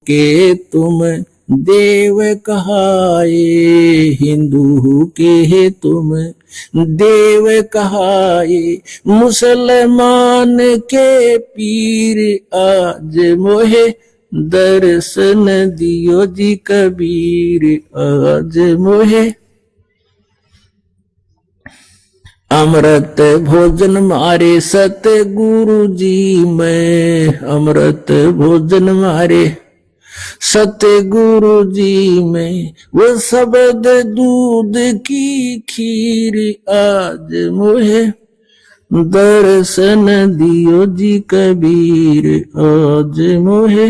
के तुम देव कहाए, हिंदू के तुम देव कहाए, मुसलमान के पीर आज मोहे दर्शन दियो जी कबीर आज मोहे। अमृत भोजन मारे सतगुरु जी में, अमृत भोजन मारे सतगुरु जी में, वो शब्द दूध की खीर आज मोहे दर्शन दियो जी कबीर आज मोहे।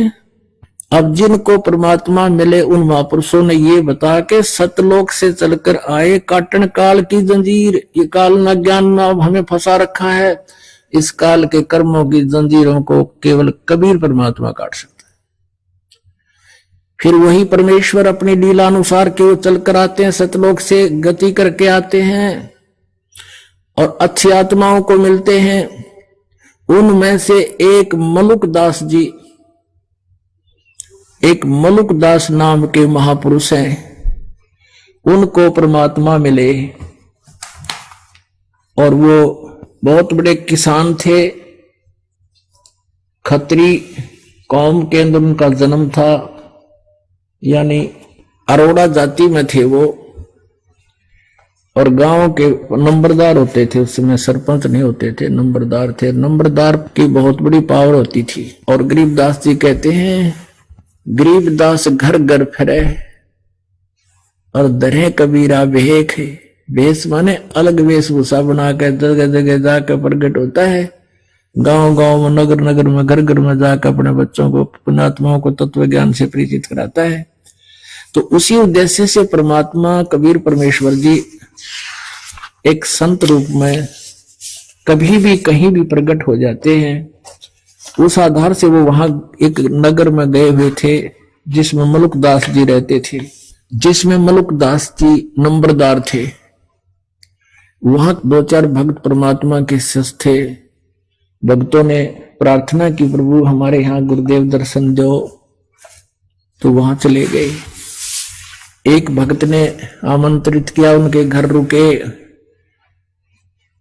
अब जिनको परमात्मा मिले उन महापुरुषों ने ये बता के सतलोक से चलकर आए, काटन काल की जंजीर, ये काल न ज्ञान में अब हमें फंसा रखा है, इस काल के कर्मों की जंजीरों को केवल कबीर परमात्मा काट सकता है। फिर वही परमेश्वर अपनी लीला अनुसार के वो चलकर आते हैं, सतलोक से गति करके आते हैं और अच्छी आत्माओं को मिलते हैं। उनमें से एक मलुकदास जी, एक मलुकदास नाम के महापुरुष हैं, उनको परमात्मा मिले और वो बहुत बड़े किसान थे, खत्री कौम के अंदर उनका जन्म था, यानी अरोड़ा जाति में थे वो, और गांव के नंबरदार होते थे, उस समय सरपंच नहीं होते थे, नंबरदार थे। नंबरदार की बहुत बड़ी पावर होती थी। और गरीबदास जी कहते हैं, गरीबदास घर घर फिरे और दरे कबीरा भेख, भेष माने अलग वेशभूषा बना के जगह जगह जाकर प्रकट होता है, गांव गांव में नगर नगर में घर घर में जाकर अपने बच्चों को पुण्यात्माओं को तत्व ज्ञान से परिचित कराता है। तो उसी उद्देश्य से परमात्मा कबीर परमेश्वर जी एक संत रूप में कभी भी कहीं भी प्रकट हो जाते हैं। उस आधार से वो वहां एक नगर में गए हुए थे जिसमें मलुकदास जी रहते थे, जिसमें मलुकदास जी नंबरदार थे। वहां दो चार भक्त परमात्मा के शिष्य थे। भक्तों ने प्रार्थना की, प्रभु हमारे यहाँ गुरुदेव दर्शन दो, तो वहां चले गए। एक भक्त ने आमंत्रित किया, उनके घर रुके,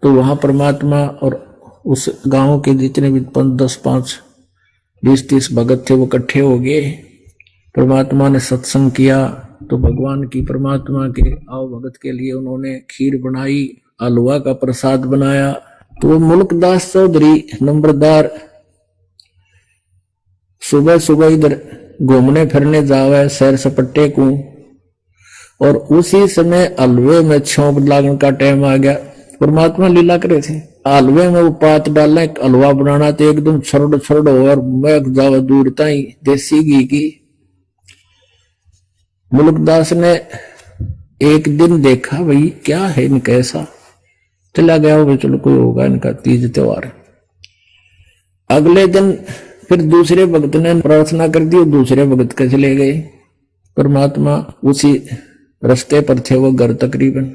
तो वहां परमात्मा और उस गांव के जितने भी 10, 5, 20, 30 भगत थे वो इकट्ठे हो गए। परमात्मा ने सत्संग किया तो भगवान की परमात्मा के आओ भगत के लिए उन्होंने खीर बनाई, हलवा का प्रसाद बनाया। तो वो मुल्कदास चौधरी नंबरदार सुबह सुबह इधर घूमने फिरने जावे सैर सपट्टे को, और उसी समय हलवे में छोंक लागने का टाइम आ गया। परमात्मा लीला करे थे, हलवे में वो पात डालना, हलवा बनाना तो एकदम छरड़ छरड़ और महक जावा दूर ताई देसी घी की। मुल्कदास ने एक दिन देखा, भाई क्या है इनका ऐसा, चला गया वो, चलो कोई होगा इनका तीज त्योहार। अगले दिन फिर दूसरे भक्त ने प्रार्थना कर दी, दूसरे भक्त के चले गए। परमात्मा उसी रास्ते पर थे वो घर तकरीबन।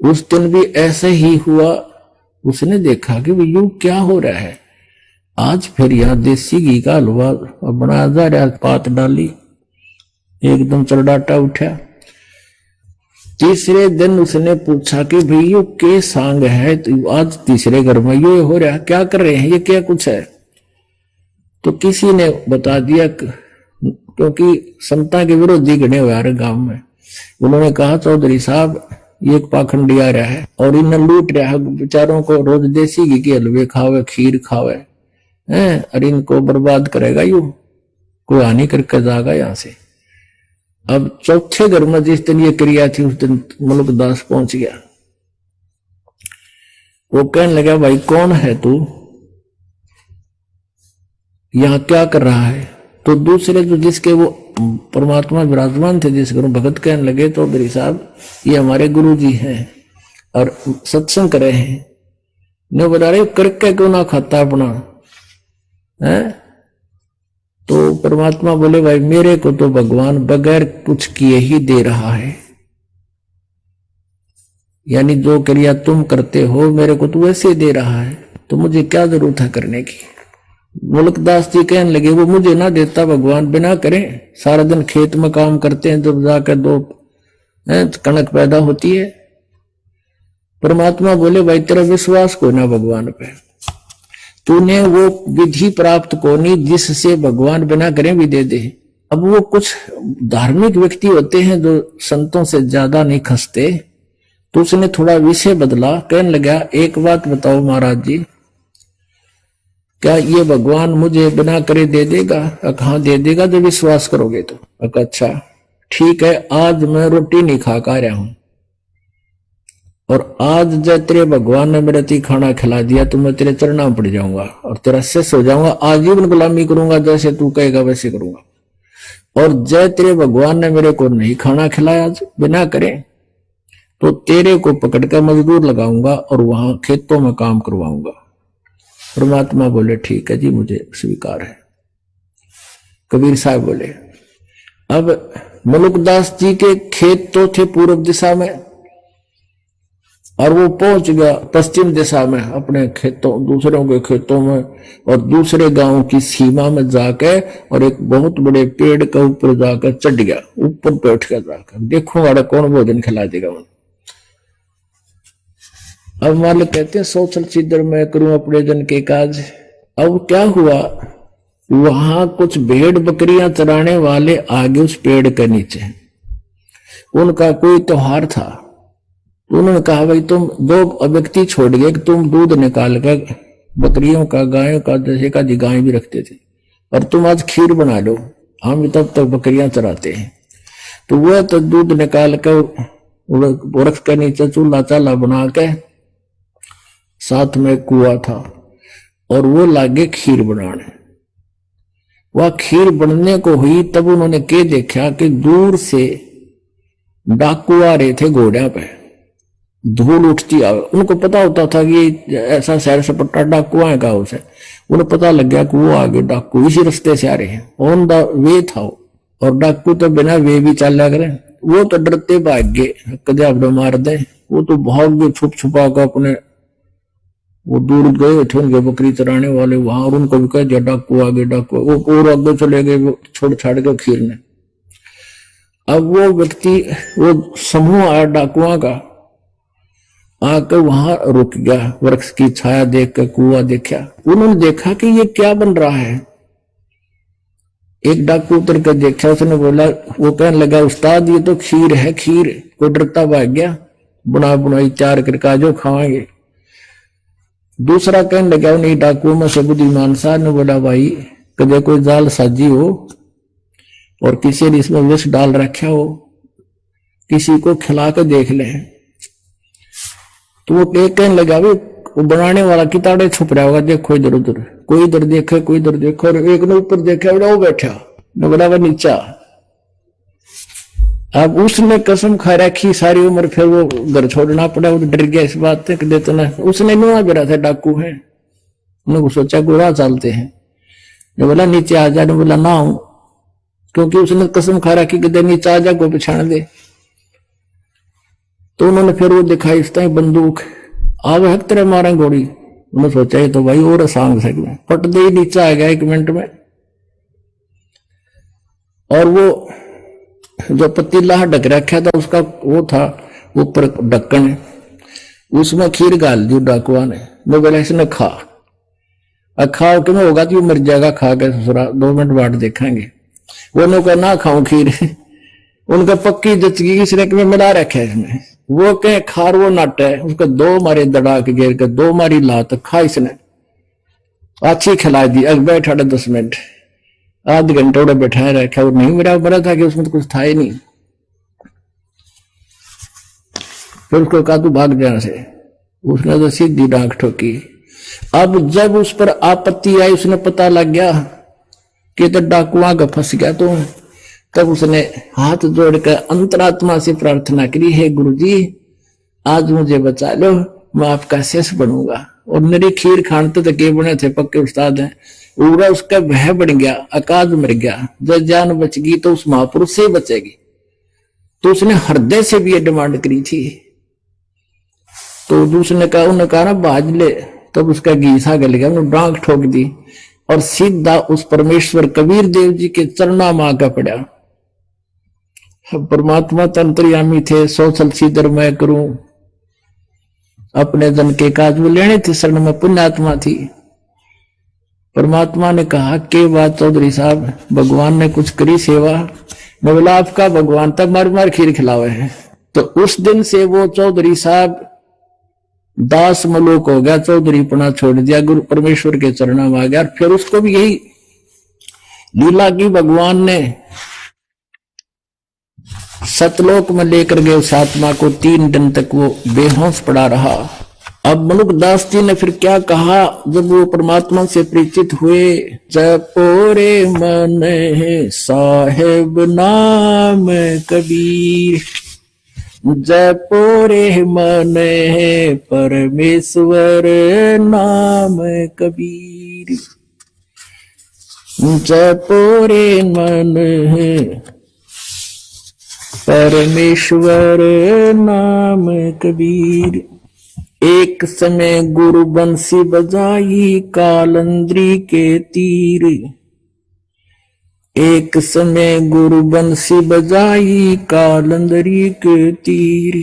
उस दिन भी ऐसे ही हुआ। उसने देखा कि भैया क्या हो रहा है, आज फिर यहाँ देसी घी का हलवा बनाया जा रहा, पात डाली, एकदम चरडाटा उठा। तीसरे दिन उसने पूछा कि भैया के सांग है, तो आज तीसरे घर में ये हो रहा, क्या कर रहे हैं, ये क्या कुछ है। तो किसी ने बता दिया, क्योंकि संता के विरोधी घने हुए आ रहे गांव में। उन्होंने कहा, चौधरी साहब ये एक पाखंडी आ रहा है और इन्हें लूट रहा है, बेचारों को रोज देसी घी के हलवे खावे, खीर खावे हैं, और इनको बर्बाद करेगा, यू कोई हानि करके जाएगा यहाँ से। अब चौथे घर में जिस दिन ये क्रिया थी उस दिन मुल्कदास पहुंच गया। वो कहने लगा, भाई कौन है तू, यहाँ क्या कर रहा है। तो दूसरे जो जिसके वो परमात्मा विराजमान थे जिस घर में भगत कहने लगे, तो मेरी साहब ये हमारे गुरु जी हैं और सत्संग कर रहे हैं। ने बता रहे करके क्यों ना खाता अपना है। तो परमात्मा बोले, भाई मेरे को तो भगवान बगैर कुछ किए ही दे रहा है, यानी जो क्रिया तुम करते हो मेरे को तो वैसे दे रहा है, तो मुझे क्या जरूरत है करने की। मुल्कदास जी कहने लगे वो मुझे ना देता भगवान, बिना करें सारा दिन खेत में काम करते हैं, जब जाकर दो कणक पैदा होती है। परमात्मा बोले भाई तेरा विश्वास को ना भगवान पे, तूने वो विधि प्राप्त को नहीं जिससे भगवान बिना करें भी दे दे। अब वो कुछ धार्मिक व्यक्ति होते हैं जो संतों से ज्यादा नहीं खसते, तो उसने थोड़ा विषय बदला, कहने लगा एक बात बताओ महाराज जी, क्या ये भगवान मुझे बिना करे दे देगा? हाँ दे देगा जब विश्वास करोगे तो। अच्छा ठीक है, आज मैं रोटी नहीं खा कर रहा हूं और आज जब तेरे भगवान ने मेरे ती खाना खिला दिया तो मैं तेरे चरणों में पड़ जाऊंगा और तेरा शिष्य हो जाऊंगा, आजीवन गुलामी करूंगा, जैसे तू कहेगा वैसे करूंगा। और जय तेरे भगवान ने मेरे को नहीं खाना खिलाया आज बिना करे, तो तेरे को पकड़कर मजदूर लगाऊंगा और वहां खेतों में काम करवाऊंगा। परमात्मा बोले ठीक है जी, मुझे स्वीकार है। कबीर साहब बोले अब मुल्कदास जी के खेत तो थे पूर्व दिशा में और वो पहुंच गया पश्चिम दिशा में अपने खेतों, दूसरों के खेतों में और दूसरे गांव की सीमा में जाके और एक बहुत बड़े पेड़ के ऊपर जाकर चढ़ गया, ऊपर बैठ कर जाकर देखो वाला कौन भोजन खिला देगा उन्हें। अब मालिक कहते हैं सोचल छिद्र मैं करूं अपने जन के काज। अब क्या हुआ, वहां कुछ भेड़ बकरियां चराने वाले आगे उस पेड़ के नीचे, उनका कोई त्योहार था, उन्होंने कहा भाई तुम दो व्यक्ति छोड़ गए कि तुम दूध निकाल कर बकरियों का गायों का, जैसे का गाय भी रखते थे, और तुम आज खीर बना लो, हम तब तक बकरियां चराते हैं। तो वह तो दूध निकाल कर वृक्ष के नीचे चूल्हा चाला बना के, साथ में कुआं था और वो लागे खीर बनाने। वह खीर बनने को हुई तब उन्होंने के देखा कि दूर से डाकू आ रहे थे घोड़िया पे, धूल उठती आवे। उनको पता होता था कि ऐसा सैर सपट्टा डाकू आएगा, उसे उन्हें पता लग गया कि वो आगे डाकू इसी रास्ते से आ रहे हैं, ऑन द वे था वो। और डाकू तो बिना वे भी चल करें, वो तो डरते भाग गए, कदे अपने मार दे, वो तो भाग गए छुप छुपा कर अपने, वो दूर गए थे उनके बकरी चराने वाले वहां, और उनको भी कह दिया डाकू आगे डाकू, वो और आगे चले गए छोड़ छाड़ के खीर ने। अब वो व्यक्ति, वो समूह आया डाकुआ का, आकर वहां रुक गया, वृक्ष की छाया देख कर कुआं देखा। उन्होंने देखा कि ये क्या बन रहा है। एक डाकू उतर कर देखा, उसने बोला, वो कहने लगा उस्ताद ये तो खीर है खीर। कोई डरता भाग गया, बुना बुनाई तैयार करके जो खाएंगे। दूसरा कहने लगा नहीं, डाकुओं में से बुद्धिमान सा ने बोला भाई कदे कोई जाल साजी हो और किसी ने इसमें विष डाल रखा हो, किसी को खिला कर देख ले। तो वो एक कहने लगा वो बनाने वाला किताड़े छुप रहा होगा, देखो इधर उधर, कोई इधर देखे कोई इधर देखो, और एक ने ऊपर देखा वो बैठा न बड़ा वो नीचा। अब उसने कसम खा रखी सारी उम्र, फिर वो घर छोड़ना पड़ा, वो डर गया इस बात से कि तो ना, उसने नुआ गिरा था डाकू है, उन्होंने सोचा गोरा चलते हैं, ने बोला नीचे आ जा, ने बोला ना हूं, क्योंकि उसने कसम खा रखी कि नीचे आ जा को पिछाड़ दे। तो उन्होंने फिर वो दिखाई इस तरह बंदूक, आवे हक तेरे मारे घोड़ी। उन्होंने सोचा ये तो भाई और सांग से पट दे, नीचे आ गया 1 मिनट में। और वो जो पतीला ढक रखा था उसका वो था ऊपर ढक्कन, उसमें खीर गाल दी डाकुआ ने, वो बोला इसने खा, खाओ कि मैं होगा तो मर जाएगा खा के ससुरा, 2 मिनट बाद देखेंगे। वो ने कहा ना खाऊं खीर, उनका पक्की जचगी किसने में मिला रखा है इसमें। वो कहे खार वो नाट है, उसको 2 मारे दड़ा के घेर के 2 मारी लात खा, इसने अच्छी खिला दी। अब बैठा 10 मिनट आध घंटे उड़े बैठाए रखा, और नहीं मेरा बड़ा था कि उसमें तो कुछ था ही नहीं। फिर उसको कहा तू भाग जाने से, उसने तो सीधी डांट ठोकी। अब जब उस पर आपत्ति आई, उसने पता लग गया कि तो डाकुआ का फंस गया, तो तब उसने हाथ जोड़कर अंतरात्मा से प्रार्थना करी, हे गुरुजी आज मुझे बचा लो, मैं आपका शिष्य बनूंगा। और मेरी खीर खानते तो के बने थे, पक्के उस्ताद हैं। पूरा उसका भय बढ़ गया, अकाज मर गया, जब जान बच गई तो उस महापुरुष से बचेगी। तो उसने हृदय से भी ये डिमांड करी थी। तो दूसरे ने कहा, उन्होंने कहा ना बाज ले, तब उसका घीसा गल गया, उन्होंने डांग ठोक दी। और सीधा उस परमेश्वर कबीर देव जी के चरणा में आकर पड़ा। परमात्मा तंत्रियामी थे, सोचल सीधर मैं करूं, अपने जन के काज में लेने थे, शरण में पुण्यात्मा थी। परमात्मा ने कहा के बात चौधरी साहब, भगवान ने कुछ करी सेवा? मैं बोला आपका भगवान तक मार मार खीर खिलावे है। तो उस दिन से वो चौधरी साहब दास मलोक हो गया, चौधरी पना छोड़ दिया, गुरु परमेश्वर के चरणों में आ गया। फिर उसको भी यही लीला की, भगवान ने सतलोक में लेकर गए उस आत्मा को, 3 दिन तक वो बेहोश पड़ा रहा। अब मनुक दास जी ने फिर क्या कहा जब वो परमात्मा से परिचित हुए? जपोरे मन साहेब नाम कबीर, जपोरे मन परमेश्वर नाम कबीर, जपोरे मन परमेश्वर नाम कबीर। एक समय गुरु बंसी बजाई कालंद्री के तीर, एक समय गुरु बंसी बजाई कालंदरी के तीर।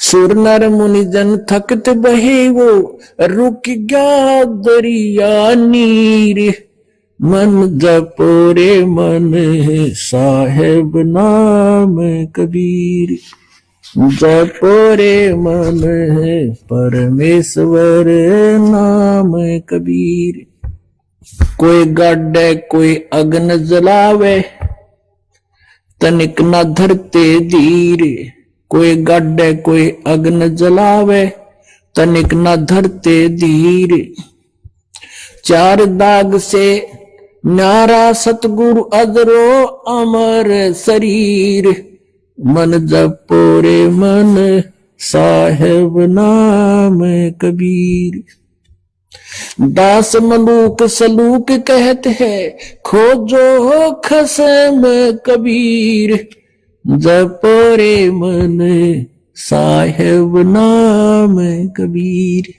सुर नर मुनि जन थकत बहे वो, रुक गया दरिया नीर। मन जपोरे मन साहेब नाम कबीर, जपोरे मन परमेश्वर नाम कबीर। कोई गाडे कोई अग्न जलावे, तनिक न धरते धीर। कोई गाडे कोई अग्न जलावे, तनिक न धरते धीर। 4 दाग से न्यारा सतगुरु अजरो अमर शरीर। मन जपोरे मन साहेब नाम कबीर। दास मलूक सलूक कहते हैं, खोजो खसम कबीर। जपोरे मन साहेब नाम कबीर।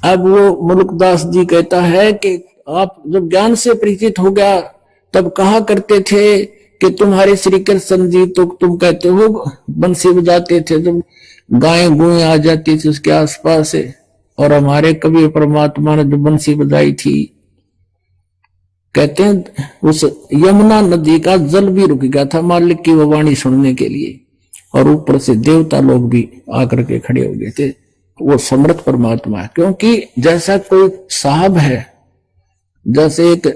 अब वो मुल्कदास जी कहता है कि आप जब ज्ञान से परिचित हो गया तब कहा करते थे कि तुम्हारे श्री कृष्ण जी, तो तुम कहते हो बंसी बजाते थे, जब गाय गुएं आ जाती थी उसके आसपास से, और हमारे कवि परमात्मा ने जो बंसी बजाई थी, कहते हैं उस यमुना नदी का जल भी रुक गया था मालिक की वो वाणी सुनने के लिए, और ऊपर से देवता लोग भी आकर के खड़े हो गए थे। वो समर्थ परमात्मा है, क्योंकि जैसा कोई साहब है, जैसे एक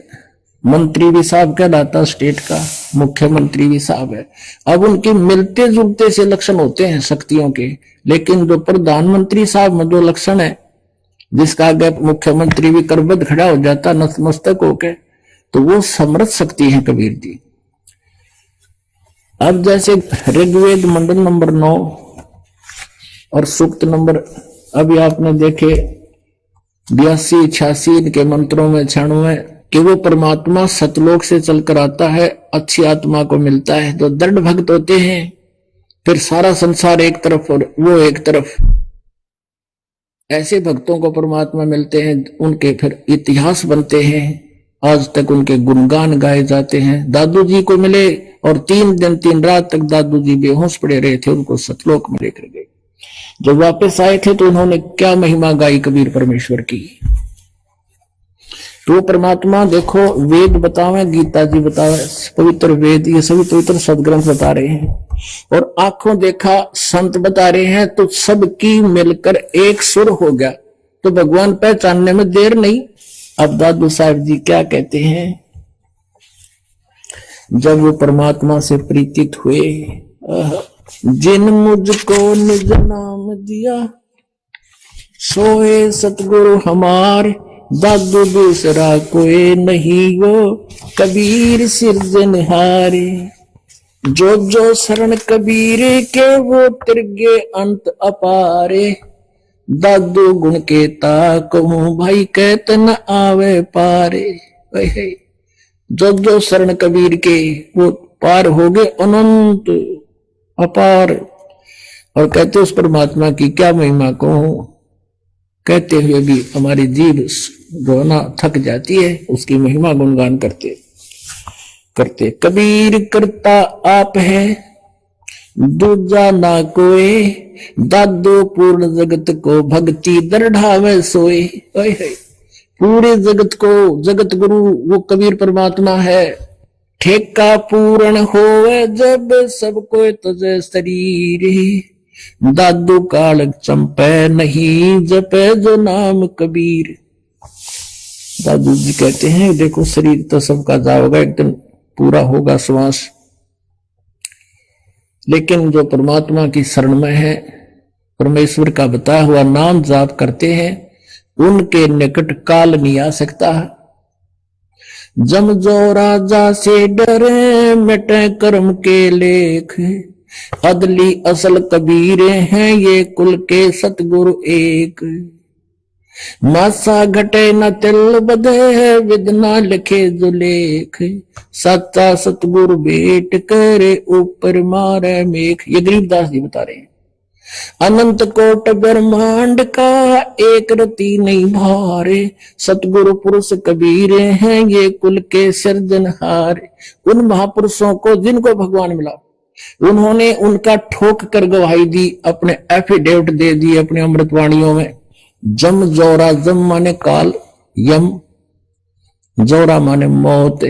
मंत्री भी साहब कहलाता स्टेट का, मुख्यमंत्री भी साहब है। अब उनके मिलते जुलते से लक्षण होते हैं शक्तियों के, लेकिन जो प्रधानमंत्री साहब में जो लक्षण है, जिसका आगे मुख्यमंत्री भी करबद्ध खड़ा हो जाता नतमस्तक होके, तो वो समर्थ शक्ति है कबीर जी। अब जैसे ऋग्वेद मंडल नंबर 9 और सूक्त नंबर अभी आपने देखे 82-86 इनके मंत्रों में 96 कि वो परमात्मा सतलोक से चलकर आता है, अच्छी आत्मा को मिलता है, तो दृढ़ भक्त होते हैं। फिर सारा संसार एक तरफ और वो एक तरफ, ऐसे भक्तों को परमात्मा मिलते हैं, उनके फिर इतिहास बनते हैं, आज तक उनके गुणगान गाए जाते हैं। दादू जी को मिले और 3 दिन 3 रात तक दादू जी बेहोश पड़े रहे थे, उनको सतलोक में लेकर गए। जब वापस आए थे तो उन्होंने क्या महिमा गाई कबीर परमेश्वर की। तो परमात्मा देखो वेद बतावे, गीता जी बतावे, पवित्र वेद, ये सभी पवित्र सदग्रंथ बता रहे हैं, और आंखों देखा संत बता रहे हैं, तो सबकी मिलकर एक सुर हो गया, तो भगवान पहचानने में देर नहीं। अब दादू साहब जी क्या कहते हैं, जब वो परमात्मा से परिचित हुए, जिन मुझको निज नाम दिया, सोए सतगुरु हमारे, दादू दूसरा कोई नहीं वो, कबीर सिरजनहारे। जो जो शरण कबीर के वो तिरगे अंत अपारे, दादू गुण के कहूं भाई कहत न आवे पारे। जो जो शरण कबीर के वो पार हो गए अनंत अपार। और कहते उस परमात्मा की क्या महिमा कहूं, कहते हुए भी हमारी जीभ जो ना थक जाती है उसकी महिमा गुणगान करते करते। कबीर करता आप है दूजा ना कोई, दादो पूर्ण जगत को भक्ति दरढ़ावे सोए। पूरे जगत को जगत गुरु वो कबीर परमात्मा है। ठेका पूर्ण होवे जब सबको तजे शरीर, दादू काल चंपे नहीं जपे जो नाम कबीर। दादू जी कहते हैं देखो शरीर तो सबका जाओगा, एक दिन पूरा होगा श्वास, लेकिन जो परमात्मा की शरण में है, परमेश्वर का बताया हुआ नाम जाप करते हैं, उनके निकट काल नहीं आ सकता। जम जो राजा से डरे मिटे कर्म के लेख, अदली असल कबीरे हैं ये कुल के सतगुरु एक। मासा घटे न तिल बधे विदना लिखे जो लेख, सच्चा सतगुरु भेंट करे ऊपर मारे मेघ। ये गरीबदास जी बता रहे हैं। अनंत कोट ब्रह्मांड का एक रति नहीं भारे, सतगुरु पुरुष कबीरे हैं ये कुल के सृजनहारे। उन महापुरुषों को जिनको भगवान मिला, उन्होंने उनका ठोक कर गवाही दी, अपने एफिडेविट दे दिए अपने अमृतवाणियों में। जम जोरा, जम माने काल, यम जोरा माने मौत।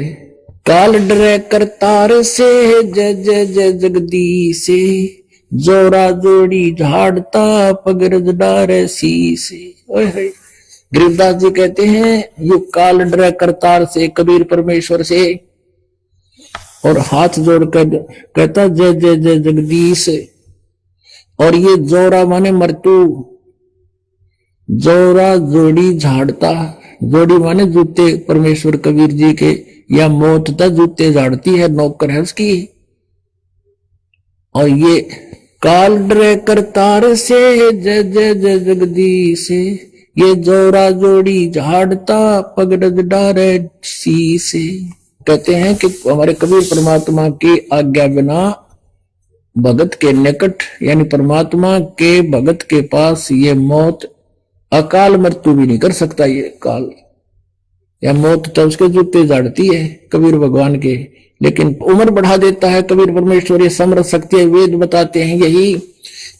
काल डरे करतार से जय जय जय जगदीश, जोरा जोड़ी झाड़ता पगरज डारे शीसे। गरीबदास जी कहते हैं ये काल डरे करतार से, कबीर परमेश्वर से, और हाथ जोड़कर कहता जय जय जय जगदीश। और ये जोरा माने मृत्यु, जोरा जोड़ी झाड़ता, जोड़ी माने जूते परमेश्वर कबीर जी के, या मौत तक जूते झाड़ती है, नौकर है उसकी। और ये काल डरे करतार से जय जय जय जगदीश, ये जोरा जोड़ी झाड़ता पगडज डारे शीसे। कहते हैं कि हमारे कबीर परमात्मा की आज्ञा बिना भगत के निकट, यानी परमात्मा के भगत के पास ये मौत, अकाल मृत्यु भी नहीं कर सकता। ये काल या मौत तो उसके जूते झाड़ती है कबीर भगवान के, लेकिन उम्र बढ़ा देता है कबीर परमेश्वर। ये समर्थ शक्ति है, वेद बताते हैं यही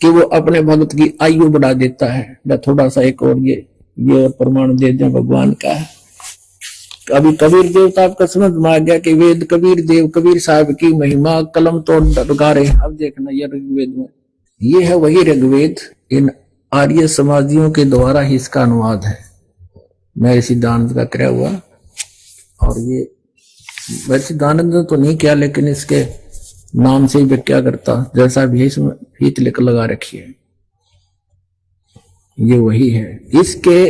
कि वो अपने भगत की आयु बढ़ा देता है। मैं थोड़ा सा एक और ये प्रमाण दे दें भगवान का। अभी कबीर देव तो आपका समझ में आ गया कि वेद कबीर देव कबीर साहब की महिमा कलम तो गा रहे हैं। अब देखना ये ऋग्वेद में, ये है वही ऋग्वेद, इन आर्य समाजियों के द्वारा ही इसका अनुवाद है, मैं सिद्धांत का कराया हुआ। और ये वैसे दानंद तो नहीं किया, लेकिन इसके नाम से ही व्याख्या करता, जैसा भी है इसमें फीत लिख लगा रखी है, ये वही है। इसके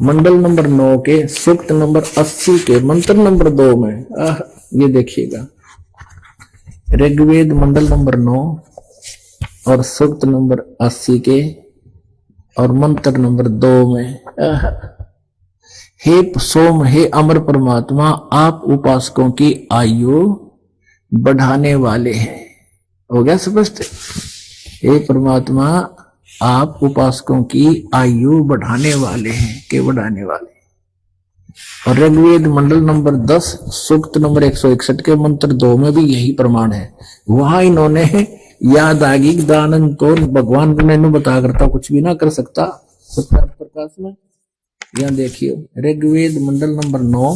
मंडल नंबर 9 के सूक्त नंबर 80 के मंत्र नंबर 2 में ये देखिएगा, ऋग्वेद मंडल नंबर 9 और सूक्त नंबर 80 के और मंत्र नंबर 2 में, हे सोम, हे अमर परमात्मा, आप उपासकों की आयु बढ़ाने वाले हैं। हो गया स्पष्ट? हे परमात्मा, आप उपासकों की आयु बढ़ाने वाले हैं, के बढ़ाने वाले। और ऋग्वेद मंडल नंबर 10 सूक्त नंबर 161 के मंत्र 2 में भी यही प्रमाण है। वहां इन्होंने याद आ गई दानंद तो भगवान ने बता करता कुछ भी ना कर सकता सत्य प्रकाश में। यहां देखिए ऋग्वेद मंडल नंबर 9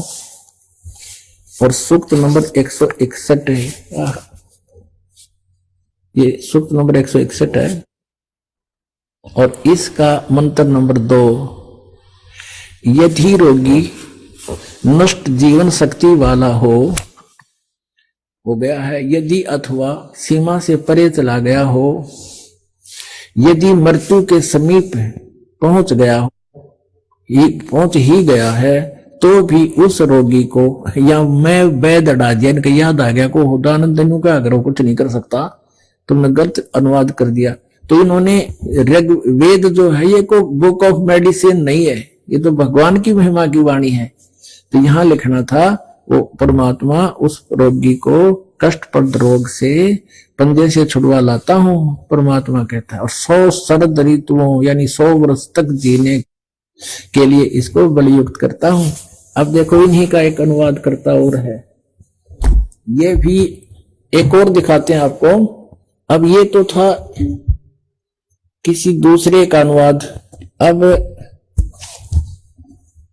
और सूक्त नंबर 161 है। ये सूक्त नंबर 161 है और इसका मंत्र नंबर 2, यदि रोगी नष्ट जीवन शक्ति वाला हो गया है, यदि अथवा सीमा से परे चला गया हो, यदि मृत्यु के समीप पहुंच गया हो, पहुंच ही गया है, तो भी उस रोगी को, या मैं वैद अड़ा दिया, इनका याद आ गया को दानंद क्या करो, कुछ नहीं कर सकता, तुमने गलत अनुवाद कर दिया। तो इन्होंने वेद जो है ये को बुक ऑफ मेडिसिन नहीं है, ये तो भगवान की महिमा की वाणी है। तो यहां लिखना था वो परमात्मा उस रोगी को कष्टप्रद रोग से पंजे से छुड़वा लाता हूं, परमात्मा कहता है। और 100 शरद ऋतुओं यानी 100 वर्ष तक जीने के लिए इसको बलियुक्त करता हूं। अब देखो इन्हीं का एक अनुवाद करता और है, ये भी एक और दिखाते हैं आपको। अब ये तो था किसी दूसरे का अनुवाद। अब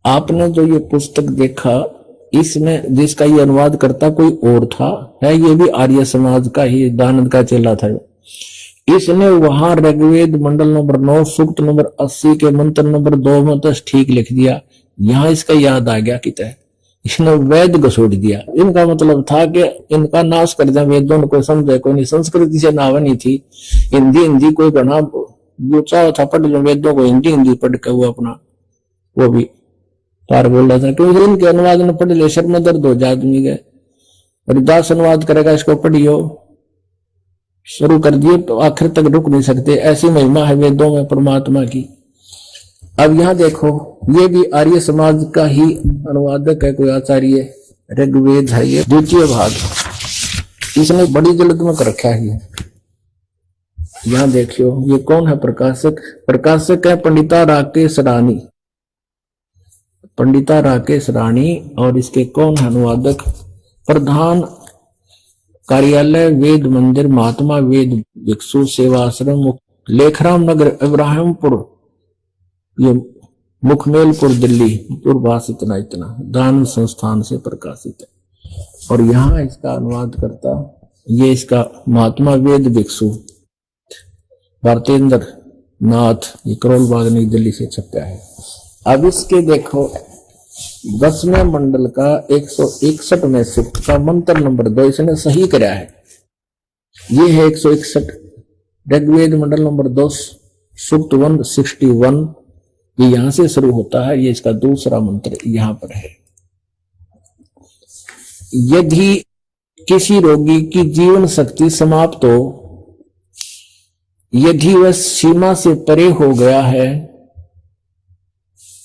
आपने जो ये पुस्तक देखा, इसमें जिसका ये अनुवाद करता कोई और था, है ये भी आर्य समाज का ही दानंद का चेला था। इसने वहां ऋग्वेद मंडल नंबर 9 सूक्त नंबर 80 के मंत्र नंबर 2 में तो ठीक लिख दिया। यहां इसका याद आ गया कि इसने वेद घसोड़ दिया। इनका मतलब था कि इनका नाश कर दिया, वेदों ने कोई समझे कोई नहीं, संस्कृति से नावनी थी, हिंदी कोई बना चाह था पढ़ लो वेदों को, हिंदी पढ़ के वो अपना वो भी पार बोल रहा था। क्योंकि इनके अनुवाद ने पढ़ लिया, सर में दर्द हो जाए आदमी के। हरिदास अनुवाद करेगा, इसको पढ़ियो, शुरू कर दिए तो आखिर तक रुक नहीं सकते, ऐसी महिमा है वेदों में परमात्मा की। अब यहां देखो, ये भी आर्य समाज का ही अनुवादक है, कोई आचार्य, ऋग्वेद है ये द्वितीय भाग, इसने बड़ी जल्द में कर रखा है। यहां देखियो ये कौन है प्रकाशक, प्रकाशक है पंडिता राकेश रानी, पंडिता राकेश रानी। और इसके कौन है अनुवादक, प्रधान कार्यालय वेद मंदिर महात्मा वेद भिक्षु सेवा आश्रम लेखराम नगर इब्राहिमपुर, ये मुखमेलपुर दिल्ली, दूरभाष इतना दान संस्थान से प्रकाशित है। और यहां इसका अनुवाद करता ये इसका महात्मा वेद भिक्षु भारतेंद्र नाथ, ये करोल बाग नई दिल्ली से छपा है। अब इसके देखो 10वें मंडल का 161वें सूक्त का मंत्र नंबर 2 इसने सही कराया है। ये है 161 ऋग्वेद मंडल नंबर 2 सूक्त 161, ये यहां से शुरू होता है, ये इसका दूसरा मंत्र यहां पर है। यदि किसी रोगी की जीवन शक्ति समाप्त हो, यदि वह सीमा से परे हो गया है,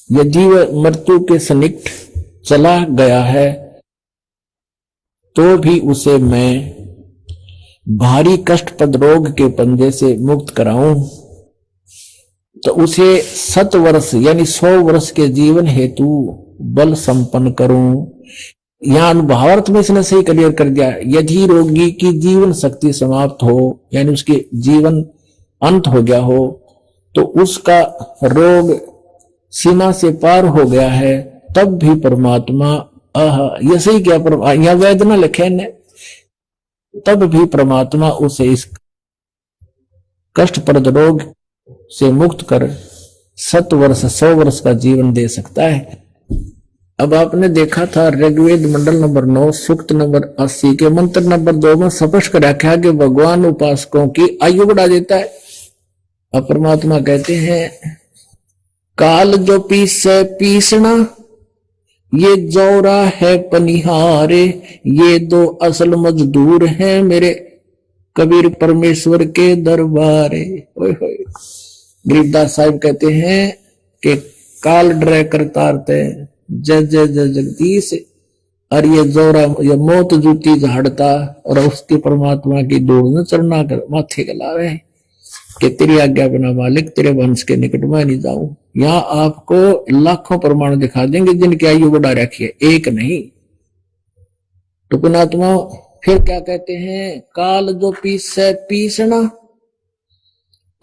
यदि वह मृत्यु के सन्निकट चला गया है, तो भी उसे मैं भारी कष्टप्रद रोग के पंजे से मुक्त कराऊं, तो उसे 7 वर्ष यानी 100 वर्ष के जीवन हेतु बल संपन्न करूं। यहां भावार्थ में इसने सही क्लियर कर दिया, यदि रोगी की जीवन शक्ति समाप्त हो यानी उसके जीवन अंत हो गया हो, तो उसका रोग सीमा से पार हो गया है, तब भी परमात्मा ये सही क्या, यह वेद न लिखे ने, तब भी परमात्मा उसे इस कष्टप्रद रोग से मुक्त कर 7 वर्ष 100 वर्ष का जीवन दे सकता है। अब आपने देखा था ऋग्वेद मंडल नंबर 9 सूक्त नंबर 80 के मंत्र नंबर 2 में स्पष्ट कर रखा है कि भगवान उपासकों की आयु बढ़ा देता है। अब परमात्मा कहते हैं, काल जो पीसे पीसना, ये जौरा है पनिहारे, ये 2 असल मजदूर हैं मेरे कबीर परमेश्वर के दरबारे। गरीबदास साहिब कहते हैं कि काल डरे करतारते जय जय जय जगदीश, और ये जौरा ये मौत जूती झाड़ता और उसके परमात्मा की दौड़ न चढ़ना कर माथे गला रहे कि तेरी आज्ञा बिना मालिक तेरे वंश के निकट में नहीं जाऊं। यहां आपको लाखों प्रमाण दिखा देंगे जिनकी आयु बढ़ा रखी है, एक नहीं। तो पुणात्मा फिर क्या कहते हैं, काल जो पीसे पीसना,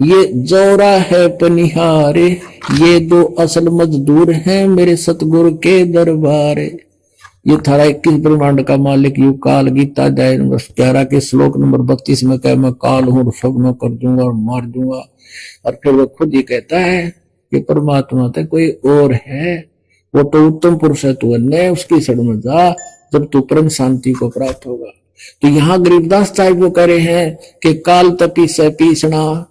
ये जौरा है पनिहारे, ये 2 असल मजदूर हैं मेरे सतगुरु के दरबारे। ये थारा 21 ब्रह्मांड का मालिक यू काल गीता अध्याय नंबर 11 के श्लोक नंबर 32 में कह, मैं काल हूं, सब न कर दूंगा और मार दूंगा। और फिर वो खुद ही कहता है कि परमात्मा तो कोई और है, वो तो उत्तम पुरुष है, तू अन्य उसकी शरण में जा, जब तू परम शांति को प्राप्त होगा। तो यहाँ गरीबदास साहिब वो कह रहे हैं कि काल तपी से पीसना,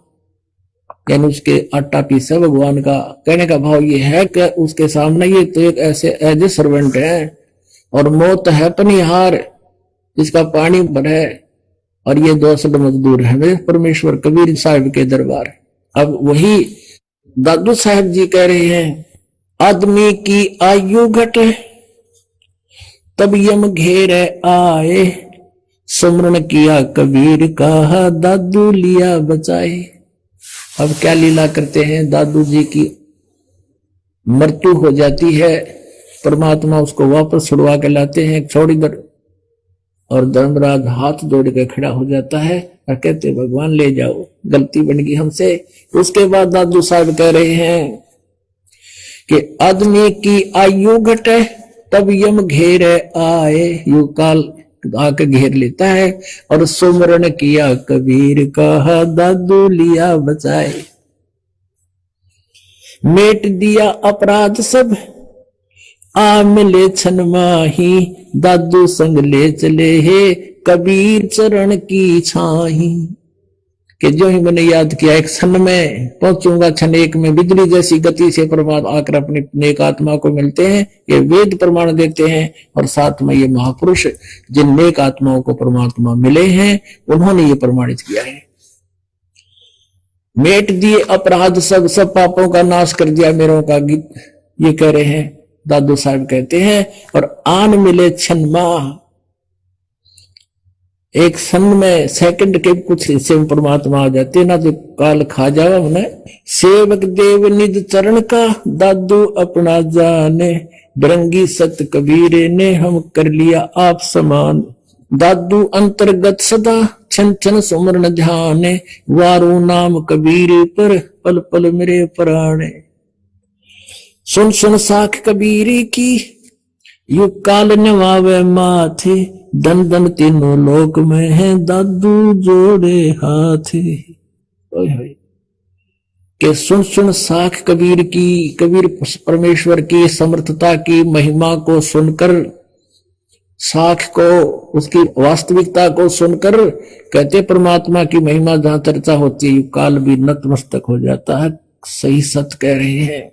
यानी उसके आटा पीसा भगवान का। कहने का भाव ये है कि उसके सामने ये तो एक ऐसे एज ए सर्वेंट है, और मौत है पनिहार जिसका पानी भरे, और ये 2 असल मजदूर है वे परमेश्वर कबीर साहिब के दरबार। अब वही दादू साहब जी कह रहे हैं, आदमी की आयु घटे तब यम घेरे आए, सुमरण किया कबीर का दादू लिया बचाए। अब क्या लीला करते हैं दादू जी की, मृत्यु हो जाती है, परमात्मा उसको वापस छुड़वा के लाते हैं छोड़ी दर, और धर्मराज हाथ जोड़ के खड़ा हो जाता है और कहते भगवान ले जाओ, गलती बन गई हमसे। उसके बाद दादू साहब कह रहे हैं कि आदमी की आयु घटे तब यम घेर आए, यू काल आके घेर लेता है। और सुमरण किया कबीर कहा दादू लिया बचाए, मेट दिया अपराध सब आ मिले छन माही, दादू संग ले चले हे कबीर चरण की छाही। कि जो ही मैंने याद किया एक क्षण में पहुंचूंगा, क्षण एक में बिजली जैसी गति से परमात्मा आकर अपनी नेक आत्मा को मिलते हैं। ये वेद प्रमाण देते हैं। और साथ में ये महापुरुष जिन नेक आत्माओं को परमात्मा मिले हैं उन्होंने ये प्रमाणित किया है। मेट दिए अपराध सब, सब पापों का नाश कर दिया मेरों का गीत, ये कह रहे हैं दादू साहब कहते हैं। और आन मिले क्षण माह, एक क्षण में सेकंड के कुछ हिस्से में परमात्मा आ जाते ना, तो काल खा जावा उन्हें। सेवक देव निज चरण का दादू अपना जाने, बिरंगी सत कबीरे ने हम कर लिया आप समान। दादू अंतर्गत सदा छन छन सुमरण ध्याने, वारू नाम कबीर पर पल पल मेरे प्राणे। सुन सुन साख कबीरी की यू काल नवावे माथे, दन दन तीनों लोक में है दादू जोड़े हाथे। के सुन सुन साख कबीर की, कबीर परमेश्वर की समर्थता की महिमा को सुनकर, साख को उसकी वास्तविकता को सुनकर कहते परमात्मा की महिमा जहां चर्चा होती है काल भी नतमस्तक हो जाता है। सही सत कह रहे हैं।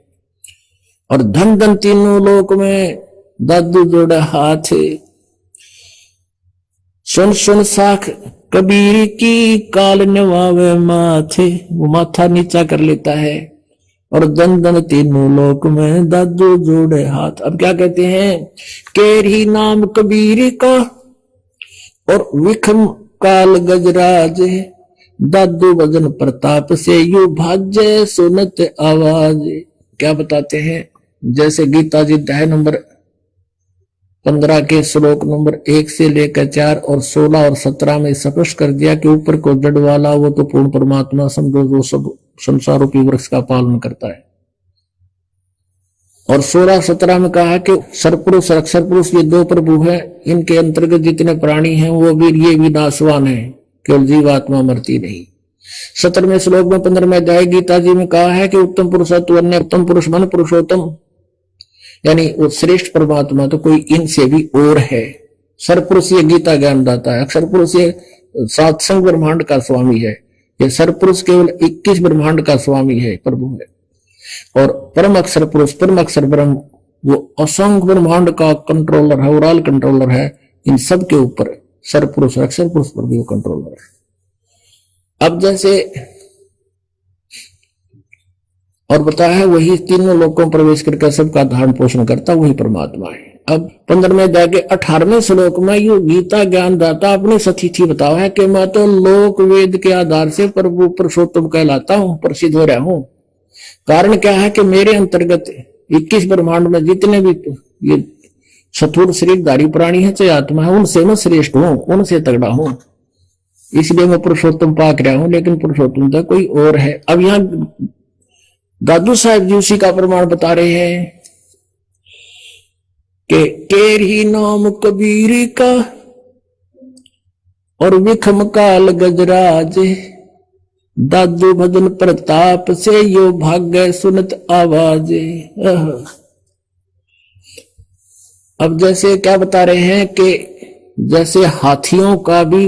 और धन धन तीनों लोक में दादू जोड़ा हाथ, सुन सुन साख कबीर की काल नवावे माथे, वो माथा नीचा कर लेता है। और दन दन तीनों लोक में दादू जोड़े हाथ। अब क्या कहते हैं, केरी नाम कबीर का और विखम काल गजराज, दादू वजन प्रताप से यू भाज्य सुनत आवाज। क्या बताते हैं, जैसे गीता जी अध्याय नंबर 15 के श्लोक नंबर 1 से लेकर 4 और 16 और 17 में स्पष्ट कर दिया कि ऊपर को जड़ वाला वो तो पूर्ण परमात्मा समझो, जो सब संसार रूपी वृक्ष का पालन करता है। और 16-17 में कहा कि सरपुरुष अक्षर पुरुष ये दो प्रभु हैं, इनके अंतर्गत जितने प्राणी हैं वो भी ये विनाशवान है, केवल जीवात्मा मरती नहीं। 17वें श्लोक में 15वें अध्याय गीता जी में कहा है कि उत्तम पुरुषत्व अन्य उत्तम पुरुष मन पुरुषोत्तम, यानी वो श्रेष्ठ परमात्मा तो कोई इनसे भी और है। सरपुरुष ये गीता ज्ञान दाता है, अक्षर पुरुष ये सातसंग ब्रह्मांड का स्वामी है, ये सरपुरुष केवल 21 ब्रह्मांड का स्वामी है, प्रभु है। और परम अक्षर पुरुष परम अक्षर ब्रह्म वो असंख्य ब्रह्मांड का कंट्रोलर है, ओवरऑल कंट्रोलर है। इन सब के ऊपर सरपुरुष अक्षर पुरुष पर भी वो कंट्रोलर है। अब जैसे और बताया है वही तीनों लोकों में प्रवेश करके सबका धारण पोषण करता वही परमात्मा है। अब 15वें अध्याय के 18वें श्लोक में ये गीता ज्ञान दाता अपनी सतिथि बताओ है कि मैं तो लोक वेद के आधार से प्रभु पुरुषोत्तम कहलाता हूं, प्रसिद्ध हो रहा हूं। कारण क्या है कि मेरे अंतर्गत 21 ब्रह्मांड में जितने भी ये स्थूल शरीरधारी प्राणी है चाहे आत्मा है, उनसे मैं श्रेष्ठ हूं, उनसे तगड़ा हूं, इसलिए मैं पुरुषोत्तम पाक रहा हूं। लेकिन पुरुषोत्तम तो कोई और है। अब यहां दादू साहब जी उसी का प्रमाण बता रहे हैं कि केर ही नाम कबीर का और विखम काल गजराज, दादू भजन प्रताप से यो भाग्य सुनत आवाज। अब जैसे क्या बता रहे हैं कि जैसे हाथियों का भी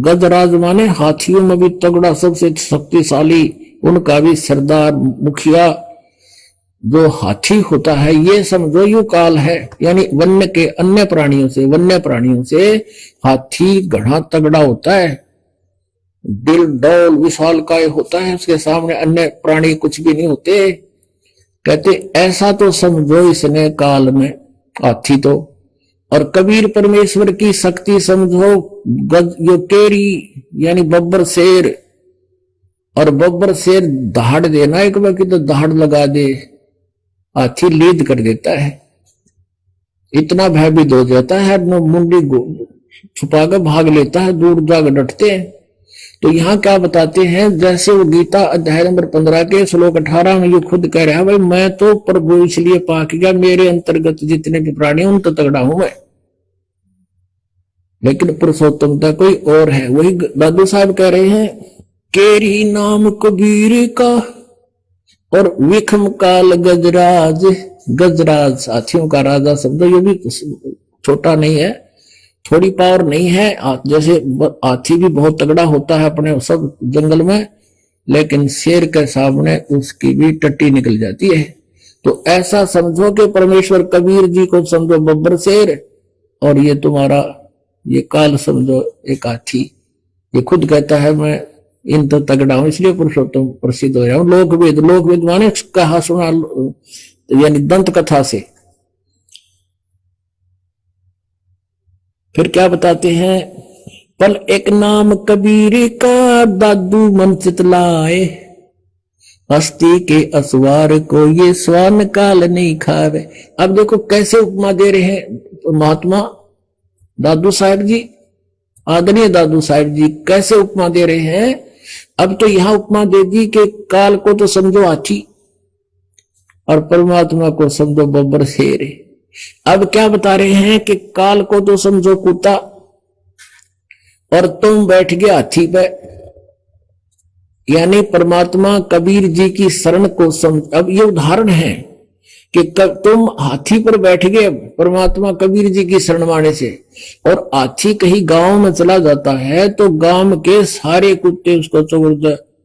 गजराज माने हाथियों में भी तगड़ा सबसे शक्तिशाली, उनका भी सरदार मुखिया जो हाथी होता है, ये समझो यू काल है। यानी वन्य के अन्य प्राणियों से हाथी घना तगड़ा होता है, दिल डौल विशाल काय होता है, उसके सामने अन्य प्राणी कुछ भी नहीं होते। कहते ऐसा तो समझो इसने काल में हाथी तो। और कबीर परमेश्वर की शक्ति समझो यो केरी यानी बब्बर शेर, और बब्बर शेर दहाड़ देना एक बार की तो दहाड़ लगा दे, हाथी लीद कर देता है, इतना भयभीत हो जाता है, मुंडी छुपाकर भाग लेता है, दूर जाकर डटते हैं। तो यहाँ क्या बताते हैं, जैसे वो गीता अध्याय नंबर 15 के श्लोक 18 में ये खुद कह रहा है, भाई मैं तो प्रभु इसलिए पाक गया, मेरे अंतर्गत जितने भी प्राणी उन तो तगड़ा हूं मैं, लेकिन पुरुषोत्तमता कोई और है। वही दादू साहब कह रहे हैं, केरी नाम कबीर का और विखम काल गजराज। गजराज साथियों का राजा शब्द, ये भी छोटा नहीं है, थोड़ी पावर नहीं है। जैसे हाथी भी बहुत तगड़ा होता है अपने सब जंगल में, लेकिन शेर के सामने उसकी भी टट्टी निकल जाती है। तो ऐसा समझो कि परमेश्वर कबीर जी को समझो बब्बर शेर, और ये तुम्हारा ये काल समझो एक हाथी। ये खुद कहता है मैं इन तो तगड़ा हूं, इसलिए पुरुषोत्तम प्रसिद्ध हो रहा हूं। लोकवेद माने कहा सुना, यानी दंत कथा से। फिर क्या बताते हैं, पल एक नाम कबीर का दादू मन चितलाए, हस्ती के असवार को ये स्वान काल नहीं खावे। अब देखो कैसे उपमा दे रहे हैं महात्मा दादू साहब जी, आदरणीय दादू साहब जी कैसे उपमा दे रहे हैं। अब तो यहां उपमा दे दी कि काल को तो समझो हाथी और परमात्मा को समझो बब्बर शेर। अब क्या बता रहे हैं कि काल को तो समझो कुत्ता और तुम बैठ गए हाथी पे, यानी परमात्मा कबीर जी की शरण को समझ। अब ये उदाहरण है कि तुम हाथी पर बैठ गए परमात्मा कबीर जी की शरण माने से, और हाथी कहीं गांव में चला जाता है तो गांव के सारे कुत्ते उसको चोर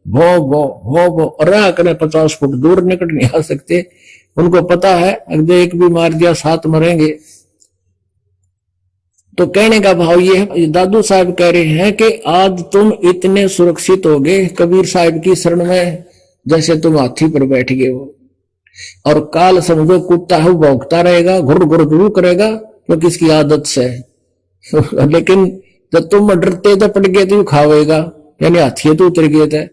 भो भो भो भो रहा करें, 50 फुट दूर निकट नहीं आ सकते। उनको पता है अगर एक भी मार दिया 7 मरेंगे। तो कहने का भाव ये है, दादू साहब कह रहे हैं कि आज तुम इतने सुरक्षित हो गए कबीर साहब की शरण में, जैसे तुम हाथी पर बैठ गए हो। और काल समझो कुत्ता है, भौंकता रहेगा, घुर घुर घुर करेगा, तो किसकी आदत से लेकिन जब तुम डरते थे पड़ गए तो खावेगा, यानी हाथी तो उतर गए थे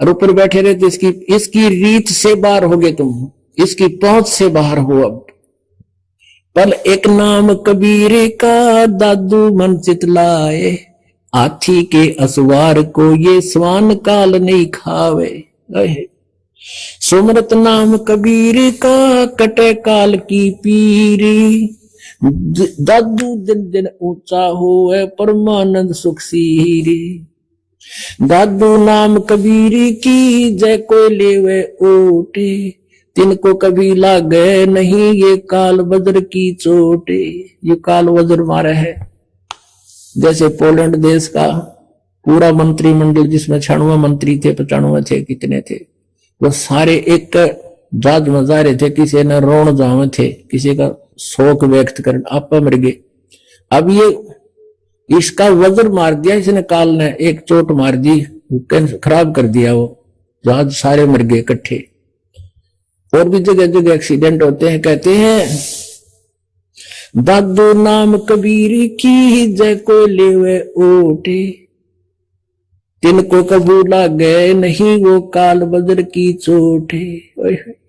और ऊपर बैठे रहे थे। इसकी रीत से बाहर हो गए तुम, इसकी पहुंच से बाहर हो। अब पल एक नाम कबीर का दादू मन चितलाए, हाथी के असवार को ये स्वान काल नहीं खावे। सुमरत नाम कबीर का कटे काल की पीरी, दादू दिन दिन ऊंचा होए परमानंद सुख सीरी। दादू नाम कबीर की जय कोई लेवे ओटे, तिनको कभी लागे नहीं ये काल वज्र की चोटे। ये काल वज्र मारा है। जैसे पोलैंड देश का पूरा मंत्रिमंडल, जिसमें 96 मंत्री थे, 95 थे, कितने थे, वो सारे एक जाज में जा रहे थे, किसी ने रोण जावे थे, किसी का शोक व्यक्त कर, आप मर गए। अब ये इसका वज्र मार दिया इसने, काल ने एक चोट मार दी, खराब कर दिया, वो जहाज सारे मर गए इकट्ठे। और भी जगह जगह एक्सीडेंट होते हैं। कहते हैं दादू नाम कबीर की जय को लेवे ओटे, तिनको कबूला गए नहीं वो काल वज्र की चोट है।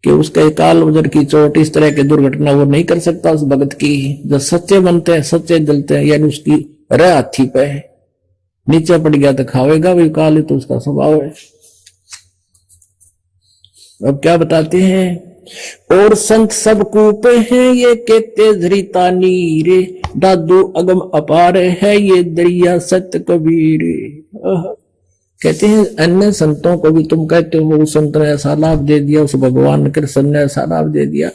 कि उसके काल वज्र की चोट, इस तरह की दुर्घटना वो नहीं कर सकता उस भगत की। जो सच्चे बनते हैं, सच्चे जलते हैं, यानी उसकी रह हाथी पे है, नीचे पड़ गया तो खावेगा, वही काल है तो उसका स्वभाव है। अब क्या बताते हैं, और संत सब कूपे हैं ये कहते धरिता नीरे, दादू अगम अपार है ये दरिया सत्य कबीर। कहते हैं अन्य संतों को भी तुम कहते हो वो संत ने ऐसा लाभ दे दिया, उस भगवान कृष्ण ने ऐसा लाभ दे दिया।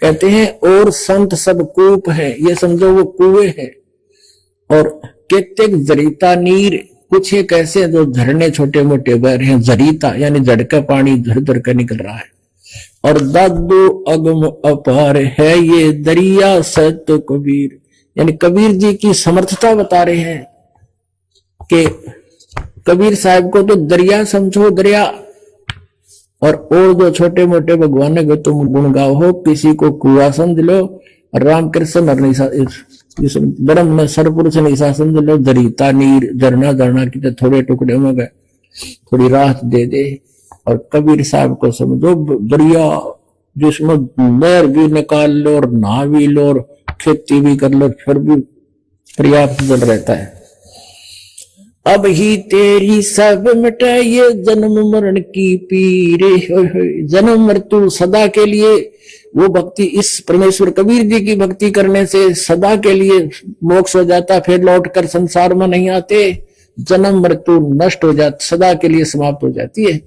कहते हैं और संत सब कूप है, ये समझो वो कुएं हैं। और कहते जरिता नीर, कुछ एक ऐसे जो झरने छोटे मोटे बह रहे हैं, जरीता यानी झड़का पानी झड़ झड़ कर निकल रहा है। और दादू अगम अपार है ये दरिया सत्य कबीर, यानी कबीर जी की समर्थता बता रहे हैं कि कबीर साहब को तो दरिया समझो, दरिया। और जो छोटे मोटे भगवान के तुम गुण गाओ हो, किसी को कुआ समझ लो, रामकृष्ण और ब्रह्म में सरपुरुष निशा समझ लो, दरिता नीर झरना झरना की थोड़े टुकड़े में गए, थोड़ी राहत दे दे। और कबीर साहब को समझो दरिया, जिसमें नहर भी निकाल लो और नहा भी लो और खेती भी कर लो, फिर भी पर्याप्त जल रहता है। अब ही तेरी सब मिटाइए जन्म मरण की पीरे। जन्म मृत्यु सदा के लिए वो भक्ति, इस परमेश्वर कबीर जी की भक्ति करने से सदा के लिए मोक्ष हो जाता, फिर लौटकर संसार में नहीं आते। जन्म मृत्यु नष्ट हो जाती, सदा के लिए समाप्त हो जाती है।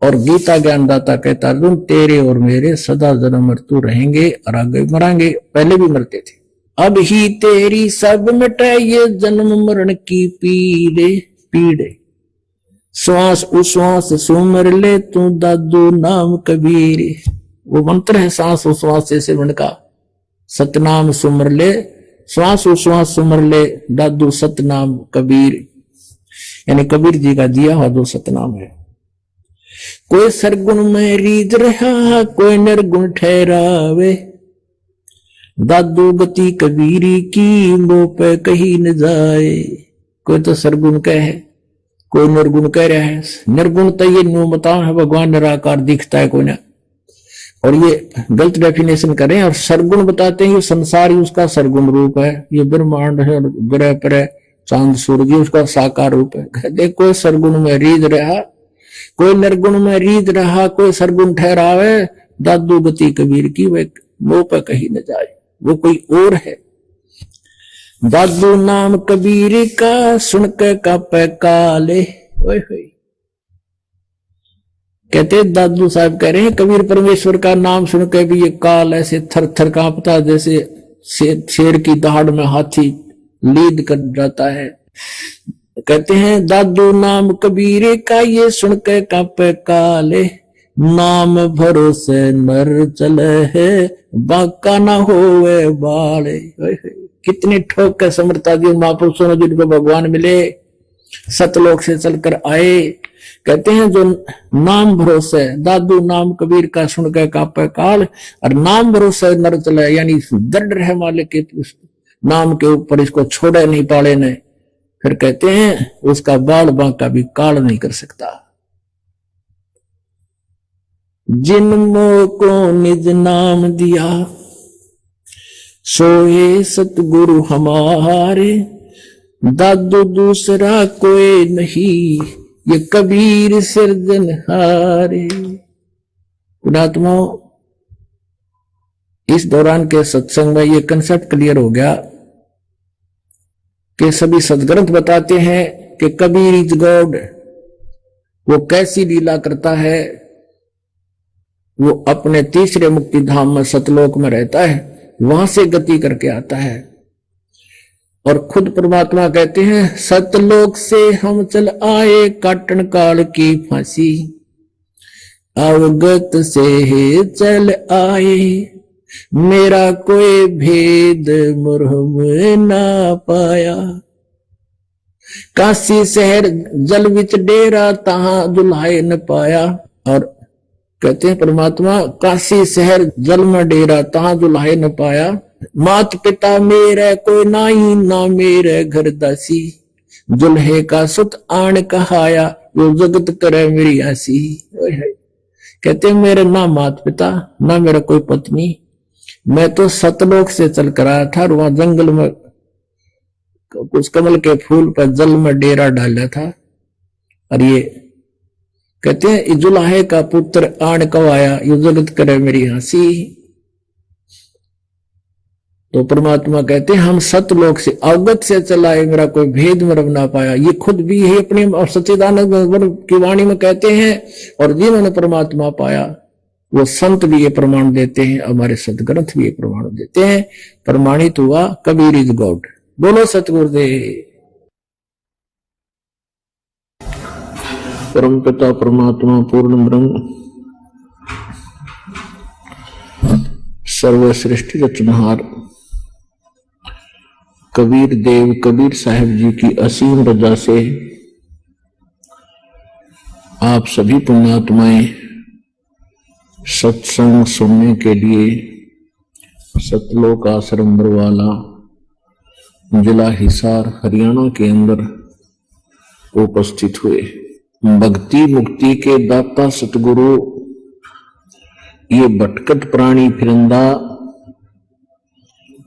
और गीता ज्ञानदाता कहता अर्जुन तेरे और मेरे सदा जन्म मृत्यु रहेंगे और आगे मरांगे, पहले भी मरते थे। अब ही तेरी सब मिटाइए जन्म मरण की पीड़े, श्वास उश्वास सुमर ले तू दादू नाम कबीर। वो मंत्र है सांस उश्वास से सिमरन का, सतनाम सुमर ले, श्वास उश्वास सुमर ले दादू सतनाम कबीर, यानी कबीर जी का दिया हुआ जो सतनाम है। कोई सरगुण में रीत रहा कोई निर्गुण ठहरावे, दादू गति कबीरी की मुंह पे कहीं न जाए। कोई तो सरगुण कह है, कोई निर्गुण कह रहा है। निर्गुण तो ये न्यूमता है, भगवान निराकार दिखता है कोई ना, और ये गलत डेफिनेशन करें। और सरगुण बताते हैं ये संसार ही उसका सरगुण रूप है, ये ब्रह्मांड है, ग्रह पर चांद सूर्य उसका साकार रूप है। देखो सरगुण में रीत रहा कोई निर्गुण में रीत रहा कोई सरगुण ठहरावे, दादू गति कबीर की वे मुंह पर कहीं न जाए, वो कोई और है। दादू नाम कबीर का सुन के कापे काले। कहते दादू साहब कह रहे हैं कबीर परमेश्वर का नाम सुन के भी ये काल ऐसे थर थर कांपता, जैसे शेर की दहाड़ में हाथी लीद कर जाता है। कहते हैं दादू नाम कबीर का ये सुन के कापे काले, नाम भरोसे नर चले है बाका ना होवे बाले। कितनी ठोक के समर्था दी महापुरुषों ने जिनको भगवान मिले, सतलोक से चलकर आए। कहते हैं जो नाम भरोसे, दादू नाम कबीर का सुन के कापे काल, और नाम भरोसे नर चले, यानी दृढ़ रहे मालिक के नाम के ऊपर, इसको छोड़े नहीं पाले ने। फिर कहते हैं उसका बाल बांका भी काल नहीं कर सकता। जिनमो को निज नाम दिया सोए सतगुरु हमारे, दादू दूसरा कोई नहीं ये कबीर सिरजनहारे। पुणात्मा इस दौरान के सत्संग में ये कंसेप्ट क्लियर हो गया कि सभी सदग्रंथ बताते हैं कि कबीर इज गॉड। वो कैसी लीला करता है, वो अपने तीसरे मुक्ति धाम में सतलोक में रहता है, वहां से गति करके आता है। और खुद परमात्मा कहते हैं सतलोक से हम चल आए काटन काल की फांसी, अवगत से ही चल आए मेरा कोई भेद मुरहम ना पाया। काशी शहर जल विच डेरा तहां दुल्हाए न पाया। और कहते हैं परमात्मा काशी शहर जल में डेरा तहां दुल्हाए न पाया। मात पिता मेरे कोई नाही ना मेरे घर दासी, दुल्हे का सुत आन कहाया वो जगत करे मेरी आसी। कहते हैं मेरे ना मात पिता ना मेरा कोई पत्नी, मैं तो सतलोक से चल कर आया था और वहां जंगल में कुछ कमल के फूल पर जल में डेरा डाला था। और ये कहते हैं जुलाहे का पुत्र आन कब आया ये जगत करे मेरी हंसी। तो परमात्मा कहते हैं हम सतलोक से अवगत से चलाए मेरा कोई भेद मरम ना पाया। ये खुद भी है अपने और सच्चिदानंद की वाणी में कहते हैं, और जिन्होंने परमात्मा पाया वो संत भी ये प्रमाण देते हैं, हमारे सदग्रंथ भी ये प्रमाण देते हैं। प्रमाणित हुआ कबीर इज गॉड। बोलो सतगुरुदेव। परम पिता परमात्मा पूर्ण ब्रह्म सर्व सृष्टि रचनहार कबीर देव कबीर साहब जी की असीम रजा से आप सभी पुण्यात्माएं सत्संग सुनने के लिए सतलोक आश्रम बरवाला जिला हिसार हरियाणा के अंदर उपस्थित हुए। भक्ति मुक्ति के दाता सतगुरु ये भटकत प्राणी फिरंदा,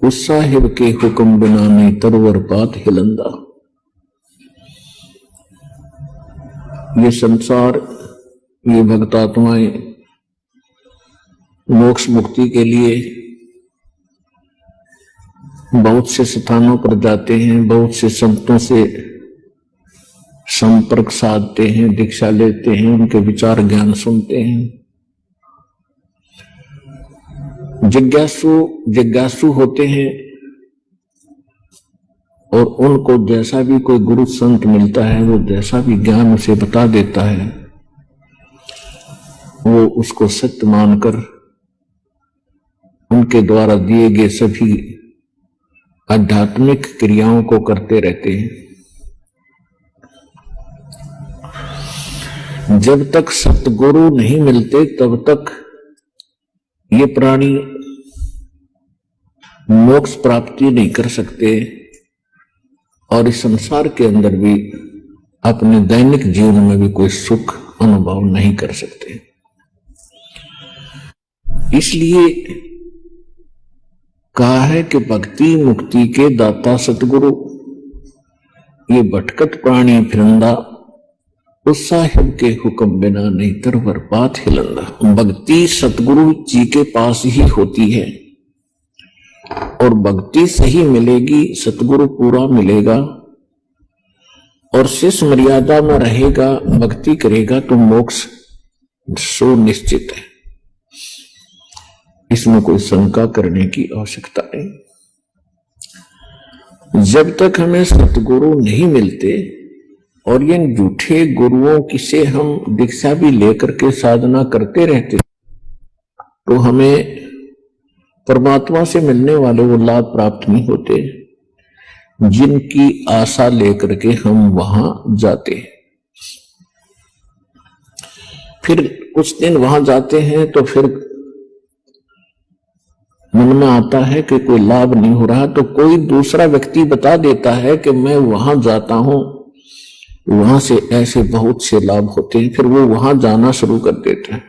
उस साहिब के हुक्म बिना नहीं तरवर पात हिलंदा। ये संसार, ये भक्तात्माएं मोक्ष मुक्ति के लिए बहुत से स्थानों पर जाते हैं, बहुत से संतों से संपर्क साधते हैं, दीक्षा लेते हैं, उनके विचार ज्ञान सुनते हैं। जिज्ञासु होते हैं और उनको जैसा भी कोई गुरु संत मिलता है, वो जैसा भी ज्ञान उसे बता देता है, वो उसको सत्य मानकर उनके द्वारा दिए गए सभी आध्यात्मिक क्रियाओं को करते रहते हैं। जब तक सतगुरु नहीं मिलते तब तक ये प्राणी मोक्ष प्राप्ति नहीं कर सकते और इस संसार के अंदर भी अपने दैनिक जीवन में भी कोई सुख अनुभव नहीं कर सकते। इसलिए कहा है कि भक्ति मुक्ति के दाता सतगुरु, ये भटकत प्राणी फिरंदा, उस साहिब के हुक्म बिना नहीं तरवर पात हिलंदा। भक्ति सतगुरु जी के पास ही होती है और भक्ति सही मिलेगी, सतगुरु पूरा मिलेगा और शिष्य मर्यादा में रहेगा, भक्ति करेगा तो मोक्ष सुनिश्चित है। इसमें कोई शंका करने की आवश्यकता नहीं। जब तक हमें सतगुरु नहीं मिलते और ये झूठे गुरुओं की से हम दीक्षा भी लेकर के साधना करते रहते, तो हमें परमात्मा से मिलने वाले वो लाभ प्राप्त नहीं होते जिनकी आशा लेकर के हम वहां जाते। फिर कुछ दिन वहां जाते हैं तो फिर मन में आता है कि कोई लाभ नहीं हो रहा, तो कोई दूसरा व्यक्ति बता देता है कि मैं वहां जाता हूं, वहां से ऐसे बहुत से लाभ होते हैं। फिर वो वहां जाना शुरू कर देता है,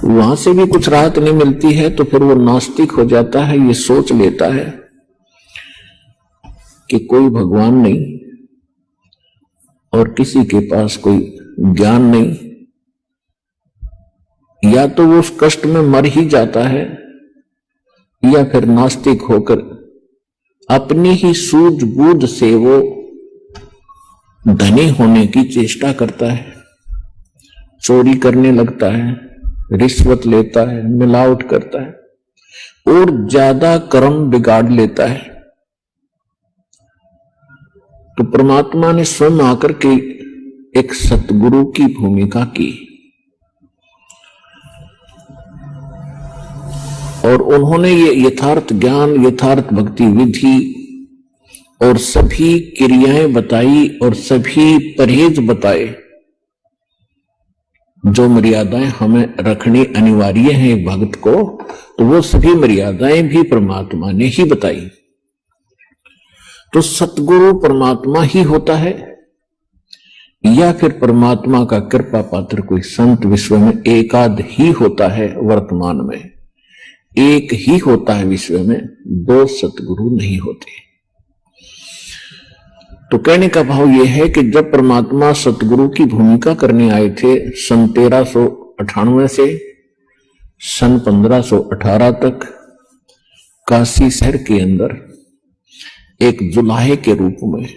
वहां से भी कुछ राहत नहीं मिलती है तो फिर वो नास्तिक हो जाता है। ये सोच लेता है कि कोई भगवान नहीं और किसी के पास कोई ज्ञान नहीं, या तो वो उस कष्ट में मर ही जाता है या फिर नास्तिक होकर अपनी ही सूझबूझ से वो धनी होने की चेष्टा करता है, चोरी करने लगता है, रिश्वत लेता है, मिलावट करता है और ज्यादा कर्म बिगाड़ लेता है। तो परमात्मा ने स्वयं आकर के एक सतगुरु की भूमिका की और उन्होंने ये यथार्थ ज्ञान, यथार्थ भक्ति विधि और सभी क्रियाएं बताई और सभी परहेज बताए जो मर्यादाएं हमें रखनी अनिवार्य है एक भक्त को, तो वो सभी मर्यादाएं भी परमात्मा ने ही बताई। तो सतगुरु परमात्मा ही होता है या फिर परमात्मा का कृपा पात्र कोई संत विश्व में एकाध ही होता है। वर्तमान में एक ही होता है, विश्व में दो सतगुरु नहीं होते। तो कहने का भाव यह है कि जब परमात्मा सतगुरु की भूमिका करने आए थे सन 1398 से सन 1518 तक काशी शहर के अंदर एक जुलाहे के रूप में,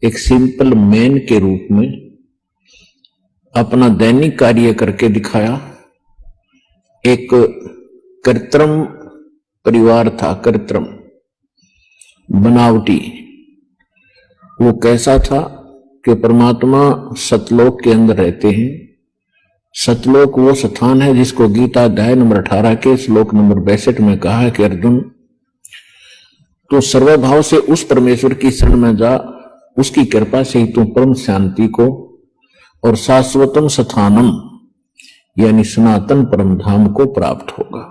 एक सिंपल मैन के रूप में अपना दैनिक कार्य करके दिखाया। एक कृत्रिम परिवार था, कृत्रिम बनावटी। वो कैसा था कि परमात्मा सतलोक के अंदर रहते हैं। सतलोक वो स्थान है जिसको गीता अध्याय नंबर 18 के श्लोक नंबर 62 में कहा है कि अर्जुन तू सर्वभाव से उस परमेश्वर की शरण में जा, उसकी कृपा से ही तू परम शांति को और शाश्वतम स्थानम यानी सनातन परम धाम को प्राप्त होगा।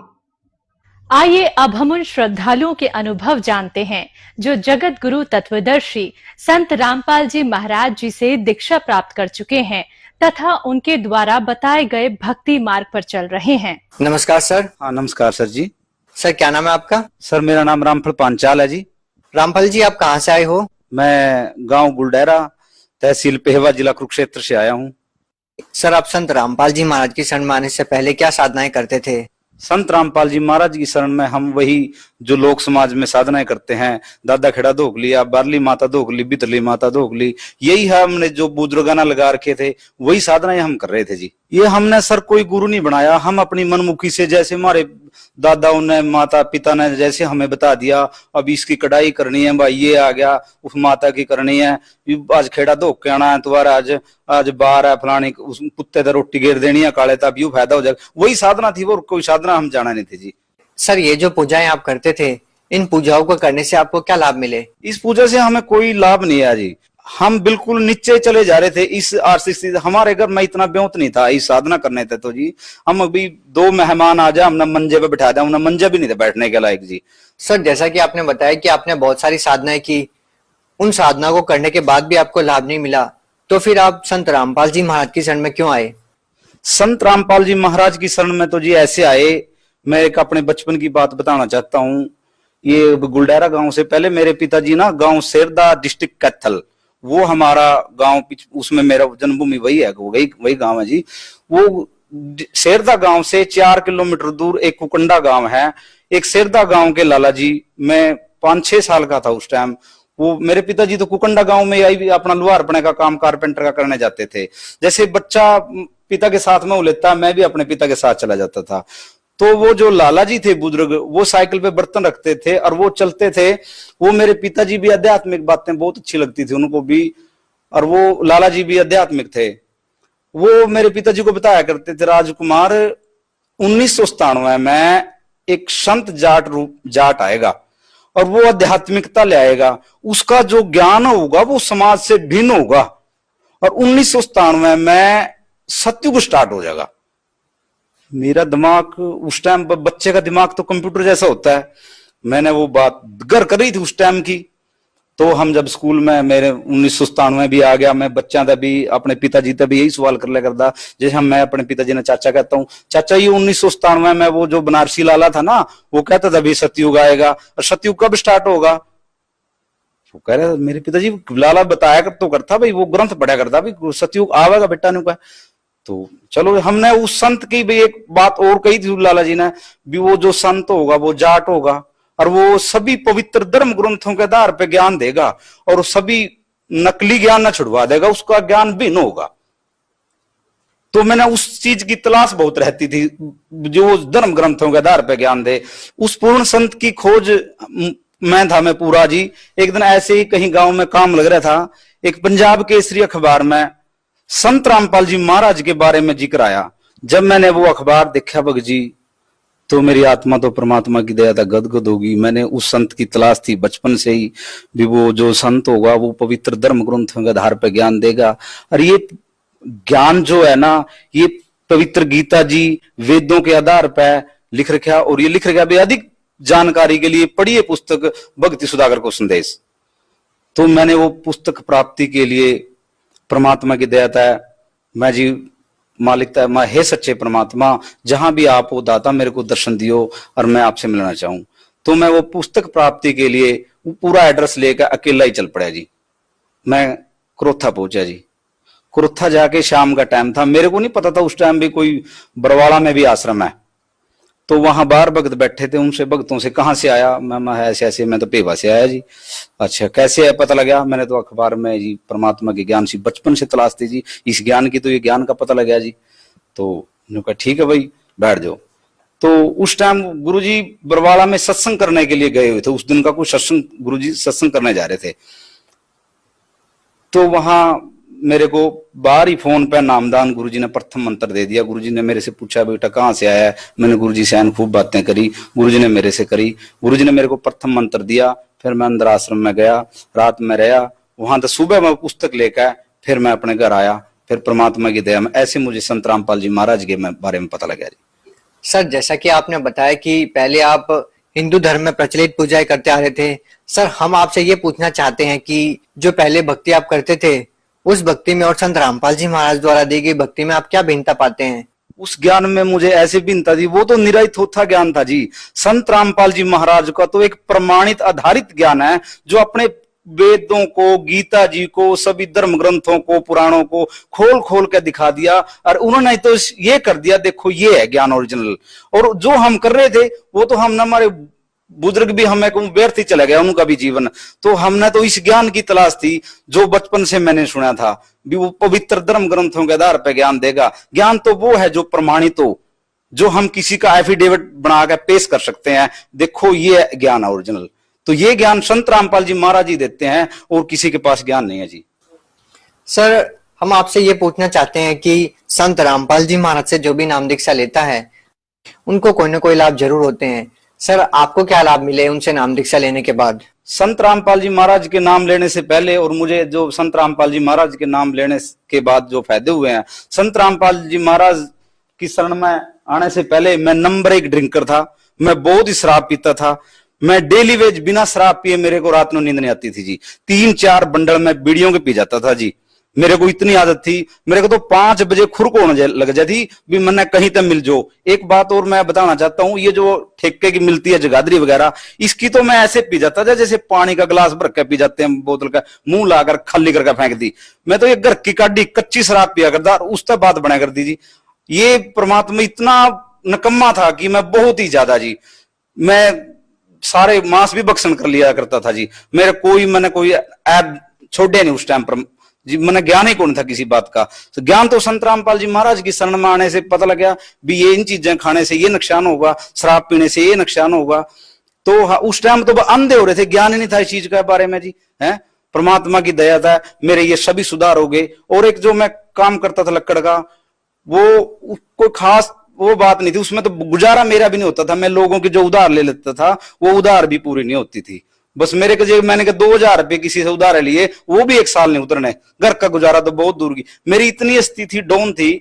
आइए अब हम उन श्रद्धालुओं के अनुभव जानते हैं जो जगत गुरु तत्वदर्शी संत रामपाल जी महाराज जी से दीक्षा प्राप्त कर चुके हैं तथा उनके द्वारा बताए गए भक्ति मार्ग पर चल रहे हैं। नमस्कार सर। हाँ नमस्कार सर जी। सर क्या नाम है आपका? सर मेरा नाम रामफल पांचाल है जी। रामफल जी, आप कहाँ से आए हो? मैं गांव गुलडेरा, तहसील पेहवा, जिला कुरुक्षेत्र से आया हूँ। सर आप संत रामपाल जी महाराज की शरण में आने से पहले क्या साधनाएं करते थे? संत रामपाल जी महाराज की शरण में हम वही जो लोक समाज में साधनाएं करते हैं, दादा खेड़ा धोक लिया, बारली माता धोक ली, बितली माता धोक ली, यही है हमने जो बुजुर्गाना लगा रखे थे, वही साधनाएं हम कर रहे थे जी। ये हमने सर कोई गुरु नहीं बनाया, हम अपनी मनमुखी से, जैसे हमारे दादाओं ने, माता पिता ने जैसे हमें बता दिया, अब इसकी कढ़ाई करनी है भाई, ये आ गया, उस माता की करनी है, आज खेड़ा धोक के आना है तुम्हारा, आज बार है फलानी, उस कुत्ते तो रोटी घेर देनी है काले, तब यू फायदा हो जाएगा, वही साधना थी। वो कोई साधना हम जाना नहीं थे जी। सर ये जो पूजाएं आप करते थे, इन पूजाओं को करने से आपको क्या लाभ मिले? इस पूजा से हमें कोई लाभ नहीं है जी। हम बिल्कुल नीचे चले जा रहे थे इस आर्थिक स्थिति, हमारे घर में इतना ब्योत नहीं था इस साधना करने थे। तो जी हम अभी 2 मेहमान आ जाए, हमने मंजे पे बैठा दिया, हमने मंजे भी नहीं थे बैठने के लायक जी। सर जैसा कि आपने बताया कि आपने बहुत सारी साधनाएं की, उन साधना को करने के बाद भी आपको लाभ नहीं मिला, तो फिर आप संत रामपाल जी महाराज की शरण में क्यों आए? संत रामपाल जी महाराज की शरण में तो जी ऐसे आए, मैं एक अपने बचपन की बात बताना चाहता हूँ। ये गुलडेरा गांव से पहले मेरे पिताजी ना गांव सेरदा, डिस्ट्रिक्ट कैथल, वो हमारा गांव, उसमें मेरा जन्मभूमि वही है, वही गांव है जी। वो सेरदा गांव से 4 किलोमीटर दूर एक कुकंडा गांव है। एक सेरदा गांव के लाला जी, मैं 5-6 साल का था उस टाइम, वो मेरे पिताजी तो कुकंडा गांव में आई अपना लोहार बने का काम, कारपेंटर का करने जाते थे। जैसे बच्चा पिता के साथ में वो लेता, मैं भी अपने पिता के साथ चला जाता था। तो वो जो लाला जी थे बुजुर्ग, वो साइकिल पे बर्तन रखते थे और वो चलते थे। वो मेरे पिताजी भी आध्यात्मिक बातें बहुत अच्छी लगती थी उनको भी, और वो लाला जी भी आध्यात्मिक थे। वो मेरे पिताजी को बताया करते थे, राजकुमार 1997 में एक संत जाट आएगा और वो आध्यात्मिकता ले आएगा, उसका जो ज्ञान होगा वो समाज से भिन्न होगा, और 1997 में सत्युग स्टार्ट हो जाएगा। मेरा दिमाग उस टाइम, बच्चे का दिमाग तो कंप्यूटर जैसा होता है, मैंने वो बात घर कर रही थी उस टाइम की। तो हम जब स्कूल में, मेरे 1997 भी आ गया, मैं बच्चा था भी, अपने पिताजी तभी यही सवाल कर लिया करता, जैसे मैं अपने पिताजी ने चाचा कहता हूँ, चाचा ये 1997 में वो जो बनारसी लाला था ना, वो कहता था भी सतयुग आएगा, और सतयुग कब स्टार्ट होगा? वो कह रहे मेरे पिताजी, लाला बताया कर तो करता भाई, वो ग्रंथ पढ़ा करता भाई, सतयुग आवेगा बेटा ने कहा। तो चलो हमने उस संत की भी एक बात और कही थी लाला जी ने भी, वो जो संत होगा वो जाट होगा और वो सभी पवित्र धर्म ग्रंथों के आधार पे ज्ञान देगा और सभी नकली ज्ञान न छुड़वा देगा, उसका ज्ञान भिन्न होगा। तो मैंने उस चीज की तलाश बहुत रहती थी जो धर्म ग्रंथों के आधार पे ज्ञान दे। उस पूर्ण संत की खोज मैं पूरा जी। एक दिन ऐसे ही कहीं गांव में काम लग रहा था, एक पंजाब केसरी अखबार में संत रामपाल जी महाराज के बारे में जिक्र आया। जब मैंने वो अखबार देखा भगत जी, तो मेरी आत्मा तो परमात्मा की दया था गदगद होगी। मैंने उस संत की तलाश थी बचपन से ही भी, वो जो संत होगा वो पवित्र धर्म ग्रंथों के आधार पर ज्ञान देगा। और ये ज्ञान जो है ना, ये पवित्र गीता जी वेदों के आधार पर लिख रखा, और ये लिख रखा भी अधिक जानकारी के लिए पढ़िए पुस्तक भक्ति सुधाकर को संदेश। तो मैंने वो पुस्तक प्राप्ति के लिए परमात्मा की दया था, मैं जी मालिकता मैं, हे सच्चे परमात्मा जहां भी आप हो दाता, मेरे को दर्शन दियो और मैं आपसे मिलना चाहूं। तो मैं वो पुस्तक प्राप्ति के लिए वो पूरा एड्रेस लेकर अकेला ही चल पड़ा जी। मैं क्रोथा पहुंचा जी। क्रोथा जाके शाम का टाइम था, मेरे को नहीं पता था उस टाइम भी कोई बरवाड़ा में भी आश्रम है। तो वहां बाहर भक्त बैठे थे, उनसे भक्तों से कहाँ से आया, मैं ऐसे ऐसे, मैं तो पेवा से आया जी। अच्छा कैसे है पता लगा? मैंने तो अखबार में जी परमात्मा के ज्ञान से बचपन से तलाश थी जी, इस ज्ञान की, तो ये ज्ञान का पता लगा जी। तो उन्होंने कहा ठीक है भाई बैठ जाओ। तो उस टाइम गुरुजी बरवाड़ा में सत्संग करने के लिए गए हुए थे, उस दिन का कुछ सत्संग, गुरुजी सत्संग करने जा रहे थे। तो वहां मेरे को बाहर ही फोन पे नामदान गुरुजी ने प्रथम मंत्र दे दिया। गुरुजी ने मेरे से पूछा बेटा कहाँ से आया है? मैंने गुरुजी से आन खूब बातें करी, गुरुजी ने मेरे से करी। गुरुजी ने मेरे को प्रथम मंत्र दिया, फिर मैं अंदर आश्रम में गया, रात में रहा वहां। तो सुबह मैं पुस्तक लेकर फिर मैं अपने घर आया। फिर परमात्मा की दया में ऐसे मुझे संत रामपाल जी महाराज के बारे में पता लगा। सर जैसा कि आपने बताया कि पहले आप हिंदू धर्म में प्रचलित पूजाएं करते आ रहे थे, सर हम आपसे ये पूछना चाहते हैं कि जो पहले भक्ति आप करते थे उस भक्ति में और संत रामपाल जी महाराज द्वारा दी गई भक्ति में आप क्या भिन्नता पाते हैं? उस ज्ञान में मुझे ऐसे भिन्नता थी, वो तो निराई थोथा ज्ञान था जी। संत रामपाल जी महाराज का तो एक प्रमाणित आधारित ज्ञान है, जो अपने वेदों को, गीता जी को, सभी धर्म ग्रंथों को, पुराणों को खोल खोल के दिखा दिया। और उन्होंने तो ये कर दिया, देखो ये है ज्ञान ओरिजिनल। और जो हम कर रहे थे वो तो हम, हमारे बुजुर्ग भी हमें व्यर्थ ही चला गया उनका भी जीवन। तो हमने तो इस ज्ञान की तलाश थी जो बचपन से मैंने सुना था भी, वो पवित्र धर्म ग्रंथों के आधार पर ज्ञान देगा। ज्ञान तो वो है जो प्रमाणित हो, जो हम किसी का एफिडेविट बना के पेश कर सकते हैं, देखो ये ज्ञान है ओरिजिनल। तो ये ज्ञान संत रामपाल जी महाराज ही देते हैं, और किसी के पास ज्ञान नहीं है जी। सर, हम आपसे ये पूछना चाहते हैं कि संत रामपाल जी महाराज से जो भी नाम दीक्षा लेता है उनको कोई ना कोई लाभ जरूर होते हैं। सर, आपको क्या लाभ मिले उनसे नाम दीक्षा लेने के बाद? संत रामपाल जी महाराज के नाम लेने से पहले और मुझे जो संत रामपाल जी महाराज के नाम लेने के बाद जो फायदे हुए हैं, संत रामपाल जी महाराज की शरण में आने से पहले मैं नंबर 1 ड्रिंकर था। मैं बहुत ही शराब पीता था। मैं डेली वेज बिना शराब पिए मेरे को रात में नींद नहीं आती थी जी। 3-4 बंडल मैं बीड़ियों के पी जाता था जी। मेरे को इतनी आदत थी, मेरे को तो 5 बजे खुर को होने लग जाती भी मैंने कहीं तक मिल जो। एक बात और मैं बताना चाहता हूँ, ये जो ठेके की मिलती है जगाधरी वगैरह, इसकी तो मैं ऐसे पी जाता था जैसे पानी का गिलास भर के पी जाते हैं बोतल का, मुंह लाकर खाली करके फेंक दी। मैं तो ये घर की काटी कच्ची शराब पिया करता, उस तक बात बना कर दी जी। ये परमात्मा इतना नकम्मा था कि मैं बहुत ही ज्यादा जी, मैं सारे मांस भी बक्सन कर लिया करता था जी। मैंने कोई ऐप छोड़े नहीं उस टाइम पर जी। मैंने ज्ञान ही कौन था किसी बात का। तो ज्ञान तो संत रामपाल जी महाराज की शरण में आने से पता लगा भी ये इन चीजें खाने से ये नुकसान होगा, शराब पीने से ये नुकसान होगा। तो उस टाइम तो अंधे हो रहे थे, ज्ञान ही नहीं था इस चीज के बारे में जी। है परमात्मा की दया था, मेरे ये सभी सुधार हो गए। और एक जो मैं काम करता था लक्कड़ का, वो कोई खास वो बात नहीं थी, उसमें तो गुजारा मेरा भी नहीं होता था। मैं लोगों की जो उधार ले लेता था वो उधार भी पूरी नहीं होती थी। बस मेरे को मैंने कहा 2000 रुपए किसी से उधार लिए, वो भी 1 साल नहीं उतरने। घर का गुजारा तो बहुत दूर की। मेरी इतनी स्थिति डाउन थी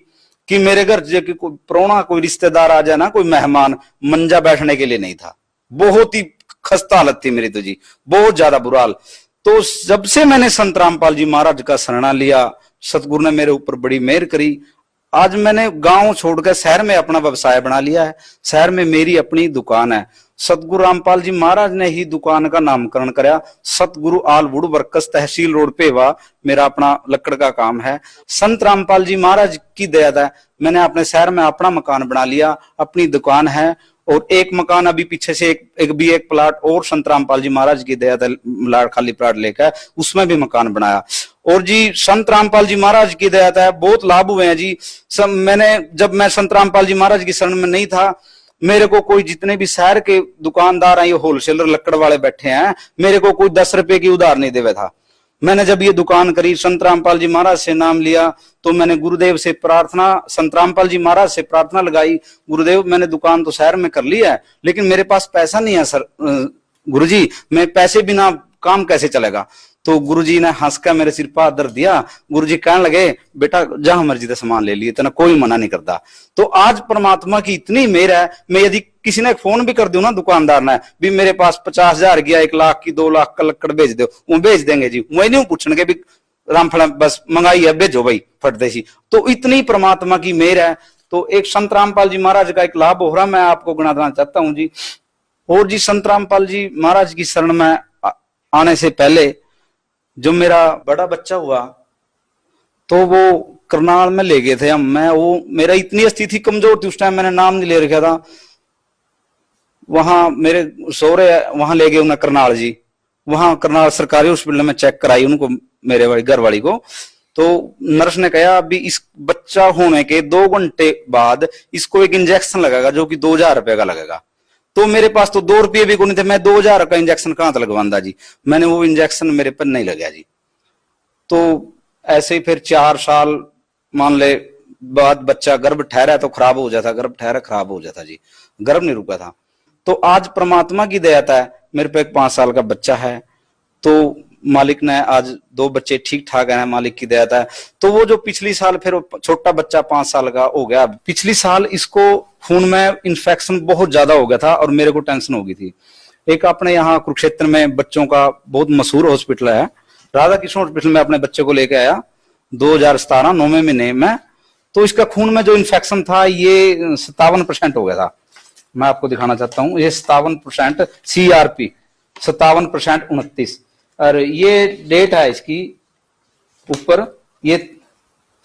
कि मेरे घर जो कि कोई प्रोना, कोई रिश्तेदार आ जाए ना, कोई मेहमान, मंजा बैठने के लिए नहीं था। बहुत ही खस्ता हालत थी मेरी तो जी, बहुत ज्यादा बुरा हाल। तो जब से मैंने संत रामपाल जी महाराज का शरणा लिया, सतगुरु ने मेरे ऊपर बड़ी मेहर करी। आज मैंने गांव छोड़कर शहर में अपना व्यवसाय बना लिया है। शहर में मेरी अपनी दुकान है। सतगुरु रामपाल जी महाराज ने ही दुकान का नामकरण कराया। सतगुरु आल would workers, tehsil road Pewa, मेरा अपना लक्कड़ का काम है। संत रामपाल जी महाराज की दया है, मैंने अपने शहर में अपना मकान बना लिया, अपनी दुकान है। और एक मकान अभी पीछे से एक प्लाट और संत रामपाल जी महाराज की दया खाली प्लाट लेकर उसमें भी मकान बनाया। और जी संत रामपाल जी महाराज की दया है, बहुत लाभ हुए हैं जी। जब मैं संत रामपाल जी महाराज की शरण में नहीं था, मेरे को कोई जितने भी शहर के दुकानदार हैं, ये होलसेलर लक्कड़ वाले बैठे हैं, मेरे को कोई 10 रुपए की उधार नहीं देवे था। मैंने जब ये दुकान करी, संत रामपाल जी महाराज से नाम लिया, तो मैंने गुरुदेव से प्रार्थना, संत रामपाल जी महाराज से प्रार्थना लगाई, गुरुदेव मैंने दुकान तो शहर में कर ली है, लेकिन मेरे पास पैसा नहीं है सर, गुरुजी मैं पैसे बिना काम कैसे चलेगा। तो गुरुजी ने हंस कर मेरे सिर पर हाथ धर दिया। गुरुजी कहने लगे, बेटा जहां मर्जी से सामान ले लिए, तेना कोई मना नहीं करता। तो आज परमात्मा की इतनी मेहर है, मैं यदि किसी ने फोन भी कर दूं ना दुकानदार ने भी मेरे पास 50,000 गया, 1 लाख की 2 लाख का लक्कड़ भेज दो, वो भेज देंगे जी। मैं नहीं पूछने के भी रामफल बस मंगाई है, भेजो भाई फट देसी। तो इतनी परमात्मा की मेहर है। तो एक संत रामपाल जी महाराज का एक लाभ हो रहा, मैं आपको गिनाना चाहता हूं जी। और जी संत रामपाल जी महाराज की शरण में आने से पहले जो मेरा बड़ा बच्चा हुआ, तो वो करनाल में ले गए थे हम। मेरा इतनी स्थिति कमजोर थी उस टाइम, मैंने नाम नहीं ले रखा था। वहां मेरे सौरे वहां ले गए उन्हें करनाल जी। वहां करनाल सरकारी हॉस्पिटल में चेक कराई उनको, मेरे घर वाली को। तो नर्स ने कहा अभी इस बच्चा होने के 2 घंटे बाद इसको एक इंजेक्शन लगेगा जो कि 2000 रुपए का लगेगा। तो मेरे पास तो 2 रुपये भी को नहीं थे, मैं 2000 का इंजेक्शन कहां तक लगवांदा जी। मैंने वो इंजेक्शन मेरे पर नहीं लगा जी। तो ऐसे ही फिर 4 साल मान ले बाद बच्चा गर्भ ठहरा तो खराब हो जाता, गर्भ ठहरा खराब हो जाता जी, गर्भ नहीं रुका था। तो आज परमात्मा की दया है, मेरे पे एक 5 साल का बच्चा है। तो मालिक ने आज 2 बच्चे ठीक ठाक है, मालिक की दया है। तो वो जो पिछली साल फिर छोटा बच्चा 5 साल का हो गया, पिछली साल इसको खून में इन्फेक्शन बहुत ज्यादा हो गया था और मेरे को टेंशन हो गई थी। एक अपने यहाँ कुरुक्षेत्र में बच्चों का बहुत मशहूर हॉस्पिटल है, राधा कृष्ण हॉस्पिटल में अपने बच्चे को लेके आया। 2017 9वें महीने में। तो इसका खून में जो इन्फेक्शन था ये 57% हो गया था। मैं आपको दिखाना चाहता हूं, ये 57% CRP 57% 29, और ये डेट है इसकी ऊपर, ये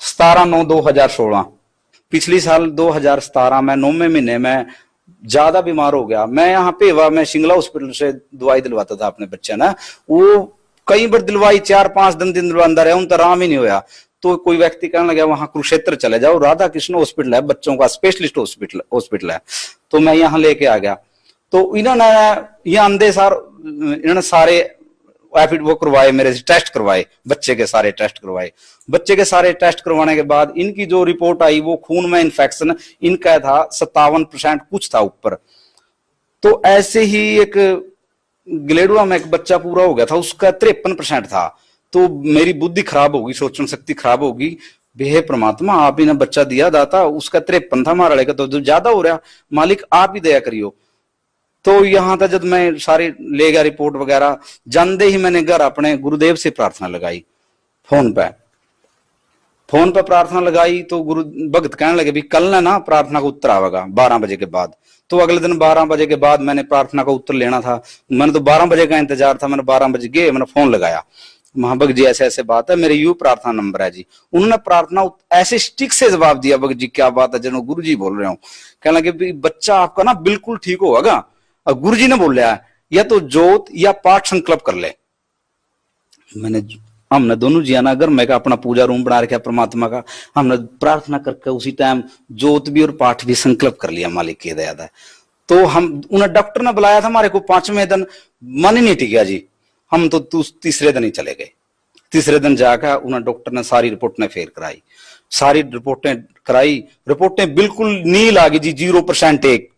17/9/2016। पिछली साल 2017 में 9वें महीने में ज्यादा बीमार हो गया। मैं यहाँ पे मैं शिंगला हॉस्पिटल से दवाई दिलवाता था अपने बच्चे ना, वो कई बार दिलवाई, 4-5 दिन दिलवांदा रहा, उनका आराम ही नहीं होया। तो कोई व्यक्ति कहने लगा वहां कुरुक्षेत्र चले जाओ, राधा कृष्ण हॉस्पिटल है, बच्चों का स्पेशलिस्ट हॉस्पिटल है। तो मैं यहाँ लेके आ गया। तो इन्होंने ये अंधे इन्होंने सारे वो करवाए, मेरे से टेस्ट करवाए, बच्चे के सारे टेस्ट करवाए। बच्चे के सारे टेस्ट करवाने के बाद इनकी जो रिपोर्ट आई, वो खून में इन्फेक्शन इनका था 57% कुछ था ऊपर। तो ऐसे ही एक गलेडुआ में एक बच्चा पूरा हो गया था, उसका 53% था। तो मेरी बुद्धि खराब होगी, सोचने शक्ति खराब होगी। हे परमात्मा, आप ही ने बच्चा दिया दाता, उसका 53 था, हमारा लेकर तो ज्यादा हो रहा, मालिक आप ही दया करियो। तो यहां था जब मैं सारी ले गया रिपोर्ट वगैरह, जानते ही मैंने घर अपने गुरुदेव से प्रार्थना लगाई, फोन पे प्रार्थना लगाई। तो गुरु भगत कहने लगे भी कल ना प्रार्थना का उत्तर आवेगा 12 बजे के बाद। तो अगले दिन 12 बजे के बाद मैंने प्रार्थना का उत्तर लेना था। मैंने तो 12 बजे का इंतजार था, मैंने 12 बजे गए, मैंने फोन लगाया, महाभग जी ऐसे ऐसे बात है, मेरे यू प्रार्थना नंबर है जी। उन्होंने प्रार्थना ऐसे स्टिक से जवाब दिया, भगत जी क्या बात है, जनो गुरु जी बोल रहे हो। कहने लगे बच्चा आपका ना बिल्कुल ठीक होगा। और गुरु जी ने बोला या तो जोत या पाठ संकल्प कर ले। हमने दोनों जी ना घर में का अपना पूजा रूम बना रखा परमात्मा का, हमने प्रार्थना करके उसी टाइम जोत भी और पाठ भी संकल्प कर लिया, मालिक की दया है। तो उन्हें डॉक्टर ने बुलाया था हमारे को 5वें दिन, मन ही नहीं टिका जी। हम तो तीसरे दिन ही चले गए। तीसरे दिन जाकर उन्हें डॉक्टर ने सारी रिपोर्टें फेर कराई, सारी रिपोर्टें कराई, रिपोर्टें बिल्कुल नील आ गई जी, 0% एक,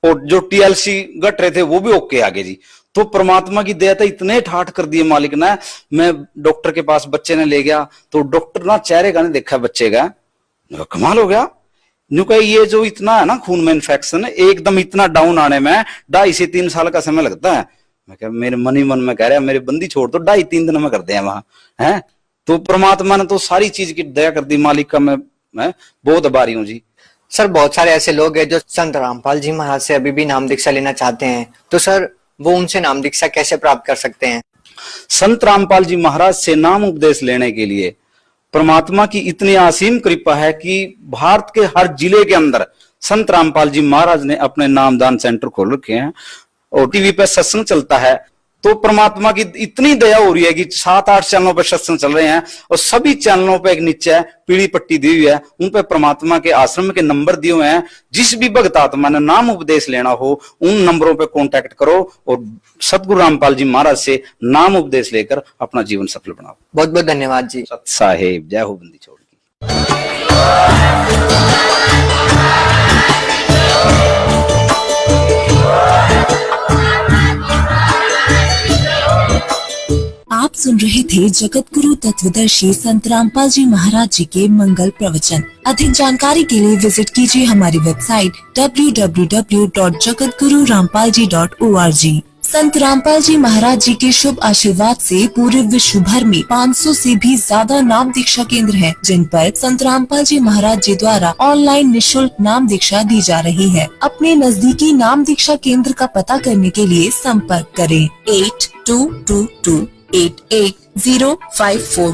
और जो TLC घट रहे थे वो भी ओके आ गए जी। तो परमात्मा की दया था, इतने ठाठ कर दिए मालिक ने। मैं डॉक्टर के पास बच्चे ने ले गया, तो डॉक्टर ना चेहरे का नहीं देखा बच्चे का, कमाल हो गया। न्यू कहा ये जो इतना है ना खून में इन्फेक्शन, एकदम इतना डाउन आने में 2.5 से 3 साल का समय लगता है। मैं कह मेरे मन ही मन में कह रहा मेरी बंदी छोड़ तो 2.5-3 दिन में कर दे वहां है। तो परमात्मा ने तो सारी चीज की दया कर दी, मालिक का मैं बहुत आभारी हूँ जी। सर बहुत सारे ऐसे लोग हैं जो संत रामपाल जी महाराज से अभी भी नाम दीक्षा लेना चाहते हैं, तो सर वो उनसे नाम दीक्षा कैसे प्राप्त कर सकते हैं? संत रामपाल जी महाराज से नाम उपदेश लेने के लिए परमात्मा की इतनी असीम कृपा है कि भारत के हर जिले के अंदर संत रामपाल जी महाराज ने अपने नामदान सेंटर खोल रखे हैं, और टीवी पे सत्संग चलता है। तो परमात्मा की इतनी दया हो रही है कि 7-8 चैनलों पर सत्संग चल रहे हैं, और सभी चैनलों पे एक नीचे पीली पट्टी दी हुई है, उन पे परमात्मा के आश्रम के नंबर दिए हुए हैं। जिस भी भक्त आत्मा ने नाम उपदेश लेना हो उन नंबरों पे कांटेक्ट करो और सतगुरु रामपाल जी महाराज से नाम उपदेश लेकर अपना जीवन सफल बनाओ। बहुत बहुत धन्यवाद जी। सत साहेब, जय हो बंदी छोड़ की। आप सुन रहे थे जगत गुरु तत्वदर्शी संत रामपाल जी महाराज जी के मंगल प्रवचन। अधिक जानकारी के लिए विजिट कीजिए हमारी वेबसाइट www.jagatgururampalji.org। संत रामपाल जी महाराज जी के शुभ आशीर्वाद से पूरे विश्व भर में 500 से भी ज्यादा नाम दीक्षा केंद्र हैं, जिन पर संत रामपाल जी महाराज जी द्वारा ऑनलाइन निःशुल्क नाम दीक्षा दी जा रही है। अपने नजदीकी नाम दीक्षा केंद्र का पता करने के लिए संपर्क करें 8222880541।